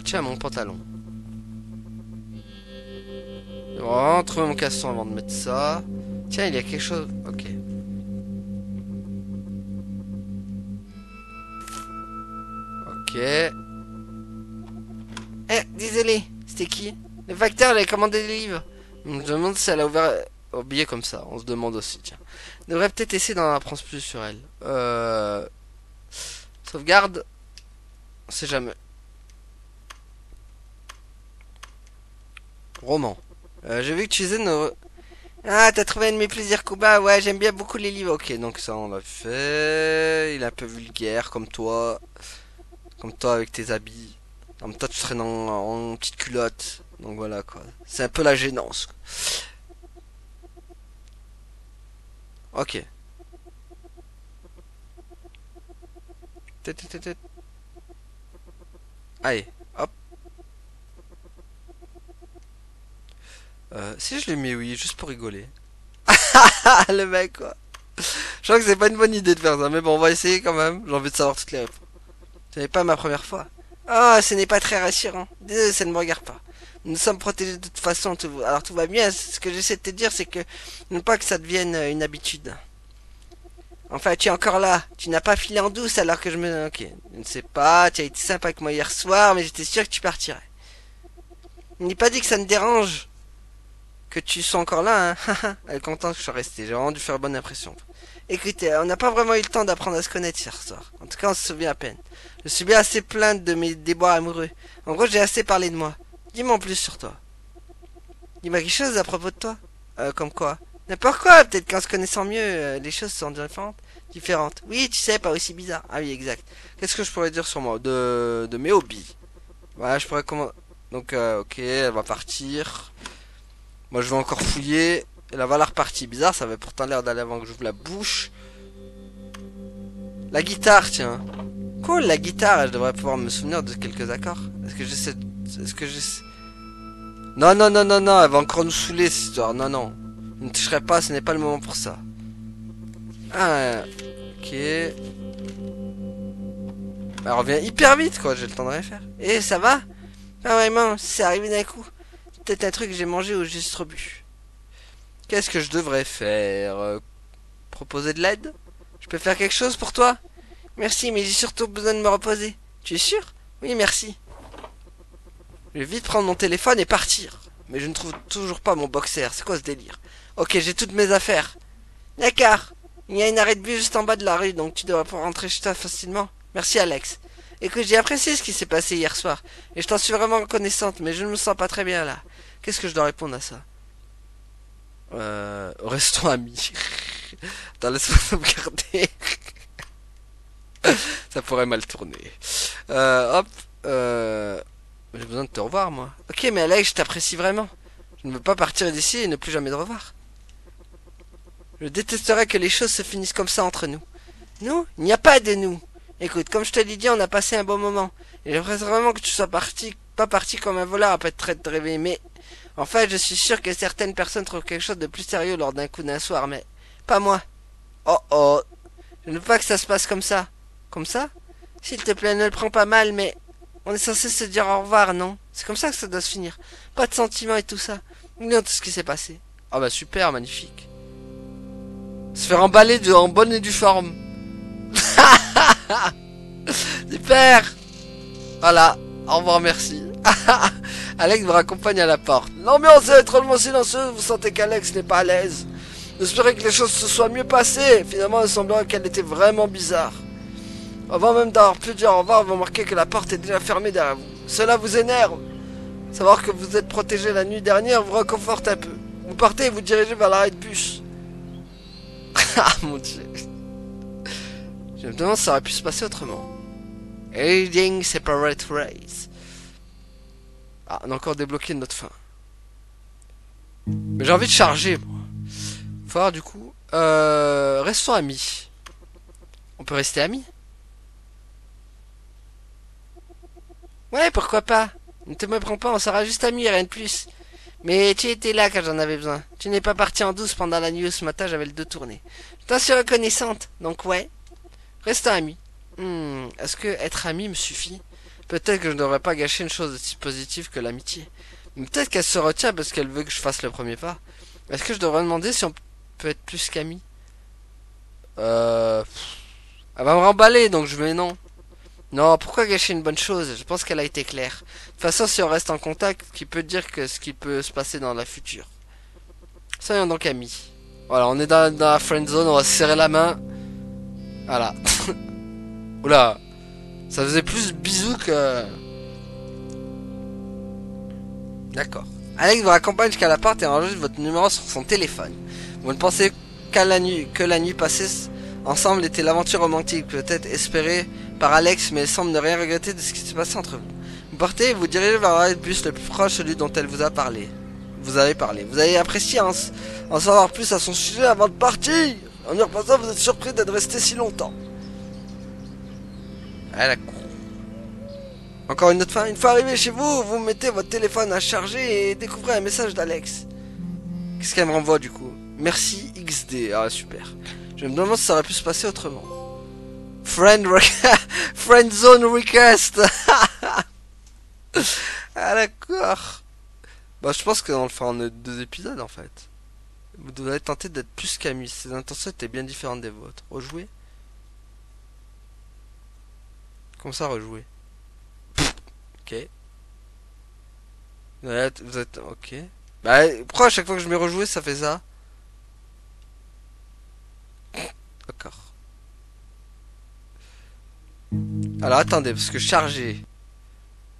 Tiens, mon pantalon. Je vais vraiment trouver mon casson avant de mettre ça. Tiens, il y a quelque chose. Ok. Ok. Désolé. C'était qui? Le facteur, il a commandé des livres. On me demande si elle a ouvert au billet comme ça. On se demande aussi, tiens. On devrait peut-être essayer d'en apprendre plus sur elle. Sauvegarde. On sait jamais. Roman. J'ai vu que tu faisais nos... Ah, t'as trouvé un de mes plaisirs Kuba. Ouais, j'aime bien beaucoup les livres. Ok, donc ça on l'a fait. Il est un peu vulgaire comme toi. Comme toi avec tes habits. En même temps, tu serais en petite culotte. Donc voilà quoi. C'est un peu la gênance. Ok. Allez, hop. Si je l'ai mis oui, juste pour rigoler. Ah, le mec quoi. Je crois que c'est pas une bonne idée de faire ça, mais bon, on va essayer quand même. J'ai envie de savoir toutes les réponses. Ce n'est pas ma première fois. Ah, ce n'est pas très rassurant. Désolé, ça ne me regarde pas. Nous sommes protégés de toute façon, alors tout va bien. Ce que j'essaie de te dire, c'est que ne pas que ça devienne une habitude. Enfin, tu es encore là. Tu n'as pas filé en douce alors que je me... Ok, je ne sais pas. Tu as été sympa avec moi hier soir, mais j'étais sûr que tu partirais. Il n'est pas dit que ça me dérange que tu sois encore là, hein. Elle est contente que je sois resté. J'ai vraiment dû faire bonne impression. Écoutez, on n'a pas vraiment eu le temps d'apprendre à se connaître hier soir. En tout cas, on se souvient à peine. Je suis bien assez plainte de mes déboires amoureux. En gros, j'ai assez parlé de moi. Dis-moi en plus sur toi. Dis-moi quelque chose à propos de toi. Comme quoi? N'importe quoi, peut-être qu'en se connaissant mieux, les choses sont différentes. Différentes. Oui, tu sais, pas aussi bizarre. Ah oui, exact. Qu'est-ce que je pourrais dire sur moi? De mes hobbies. Voilà, je pourrais comment... Donc, ok, elle va partir. Moi, je vais encore fouiller. Et là, voilà repartie. Bizarre, ça avait pourtant l'air d'aller avant que j'ouvre la bouche. La guitare, tiens. Cool, la guitare, je devrais pouvoir me souvenir de quelques accords. Est-ce que j'essaie... Est-ce que j'essaie... Non, non, non, non, non, elle va encore nous saouler, cette histoire. Non, non. Je ne toucherai pas, ce n'est pas le moment pour ça. Ah, ok. Elle revient hyper vite, quoi, j'ai le temps de rien faire. Et ça va? Ah vraiment, c'est arrivé d'un coup. C'est peut-être un truc que j'ai mangé ou juste trop bu. Qu'est-ce que je devrais faire? Proposer de l'aide? Je peux faire quelque chose pour toi? Merci, mais j'ai surtout besoin de me reposer. Tu es sûr? Oui, merci. Je vais vite prendre mon téléphone et partir. Mais je ne trouve toujours pas mon boxer. C'est quoi ce délire? Ok, j'ai toutes mes affaires. D'accord. Il y a une arrêt de bus juste en bas de la rue, donc tu devrais pouvoir rentrer chez toi facilement. Merci, Alex. Écoute, j'ai apprécié ce qui s'est passé hier soir. Et je t'en suis vraiment reconnaissante, mais je ne me sens pas très bien là. Qu'est-ce que je dois répondre à ça? Restons amis. Attends, laisse-moi sauvegarder. Ça pourrait mal tourner. Hop. J'ai besoin de te revoir, moi. Ok, mais Alex, je t'apprécie vraiment. Je ne veux pas partir d'ici et ne plus jamais te revoir. Je détesterais que les choses se finissent comme ça entre nous. Nous? Il n'y a pas de nous. Écoute, comme je te l'ai dit, on a passé un bon moment. Et j'aimerais vraiment que tu sois parti, pas parti comme un voleur après te rêver, mais... En fait, je suis sûr que certaines personnes trouvent quelque chose de plus sérieux lors d'un coup d'un soir, mais... Pas moi. Oh oh. Je ne veux pas que ça se passe comme ça. Comme ça? S'il te plaît, ne le prends pas mal, mais... On est censé se dire au revoir, non? C'est comme ça que ça doit se finir. Pas de sentiments et tout ça. Oublions tout ce qui s'est passé. Ah bah super, magnifique. Se faire emballer en bonne et due forme. Super. Voilà. Au revoir, merci. Alex vous raccompagne à la porte. L'ambiance est drôlement silencieuse. Vous sentez qu'Alex n'est pas à l'aise. J'espérais que les choses se soient mieux passées. Finalement, il semblerait qu'elle était vraiment bizarre. Avant même d'avoir pu dire au revoir, vous remarquez que la porte est déjà fermée derrière vous. Cela vous énerve. Savoir que vous êtes protégé la nuit dernière vous réconforte un peu. Vous partez et vous dirigez vers l'arrêt de bus. Ah mon dieu. Je me demande si ça aurait pu se passer autrement. Reading separate race. Ah, on a encore débloqué notre fin. Mais j'ai envie de charger, moi. Faut voir du coup. Restons amis. On peut rester amis? Ouais, pourquoi pas? Ne te méprends pas, on sera juste amis, rien de plus. Mais tu étais là quand j'en avais besoin. Tu n'es pas parti en douce pendant la nuit où ce matin j'avais le dos tourné. Je t'en suis reconnaissante, donc ouais. Restons amis. Est-ce que être ami me suffit? Peut-être que je ne devrais pas gâcher une chose aussi positive que l'amitié. Mais peut-être qu'elle se retient parce qu'elle veut que je fasse le premier pas. Est-ce que je devrais demander si on peut être plus qu'amis? Elle va me remballer, donc je vais non. Non, pourquoi gâcher une bonne chose? Je pense qu'elle a été claire. De toute façon, si on reste en contact, qui peut dire que ce qui peut se passer dans la future. Soyons donc amis. Voilà, on est dans la friend zone, on va se serrer la main. Voilà. Oula. Ça faisait plus bisous que... D'accord. Alex vous raccompagne jusqu'à l'appart et enregistre votre numéro sur son téléphone. Vous ne pensez que la nuit passée ensemble était l'aventure romantique, peut-être espérée par Alex, mais elle semble ne rien regretter de ce qui s'est passé entre vous. Vous partez et vous dirigez vers l'arrêt de bus le plus proche, celui dont elle vous a parlé. Vous avez parlé. Vous avez apprécié en savoir plus à son sujet avant de partir. En y repassant, vous êtes surpris d'être resté si longtemps. Ah, la con. Encore une autre fin. Une fois arrivé chez vous, vous mettez votre téléphone à charger et découvrez un message d'Alex. Qu'est-ce qu'elle me renvoie du coup? Merci XD. Ah, super. Je me demande si ça aurait pu se passer autrement. Friend zone request. Ah, d'accord. Bah, je pense qu'on le fera en 2 épisodes en fait. Vous devez tenter d'être plus Camille. Ses intentions étaient bien différentes des vôtres. Rejouer? Comment ça, rejouer? Ok. Vous êtes... Ok. Bah, pourquoi à chaque fois que je mets rejouer, ça fait ça? D'accord. Alors, attendez, parce que charger...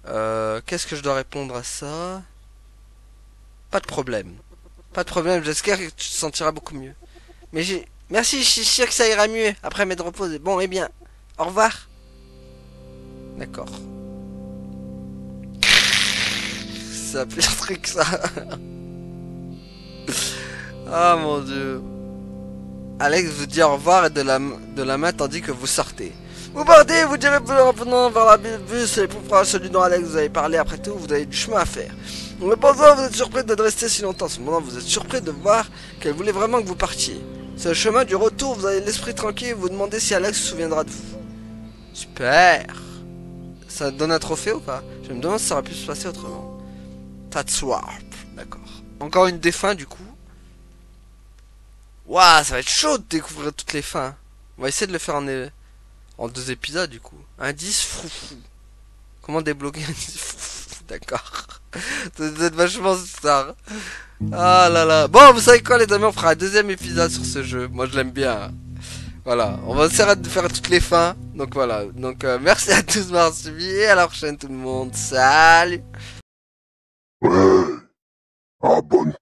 qu'est-ce que je dois répondre à ça? Pas de problème. Pas de problème, j'espère que tu te sentiras beaucoup mieux. Mais j'ai... Merci, je suis sûr que ça ira mieux après m'être reposé. Bon, eh bien, au revoir. D'accord. Ça a pire truc que ça. Ah mon dieu. Alex vous dit au revoir et de la main tandis que vous sortez. Vous partez, vous direz en venant vers la bus, c'est plus proche celui dont Alex vous avez parlé. Après tout, vous avez du chemin à faire. Mais pendant vous êtes surpris d'être resté si longtemps. Cependant, vous êtes surpris de voir qu'elle voulait vraiment que vous partiez. C'est le chemin du retour, vous avez l'esprit tranquille et vous demandez si Alex se souviendra de vous. Super. Ça donne un trophée ou pas? Je me demande si ça aurait pu se passer autrement. That's warp. D'accord. Encore une des fins du coup. Waouh, ça va être chaud de découvrir toutes les fins. On va essayer de le faire en 2 épisodes du coup. Indice froufrou. Comment débloquer un indice froufrou? D'accord. Ça doit être vachement star. Ah là là. Bon, vous savez quoi les amis, on fera un 2e épisode sur ce jeu. Moi je l'aime bien. Voilà, on va essayer de faire toutes les fins. Donc voilà. Donc merci à tous de m'avoir suivi et à la prochaine tout le monde. Salut.
Ouais, abonne-toi.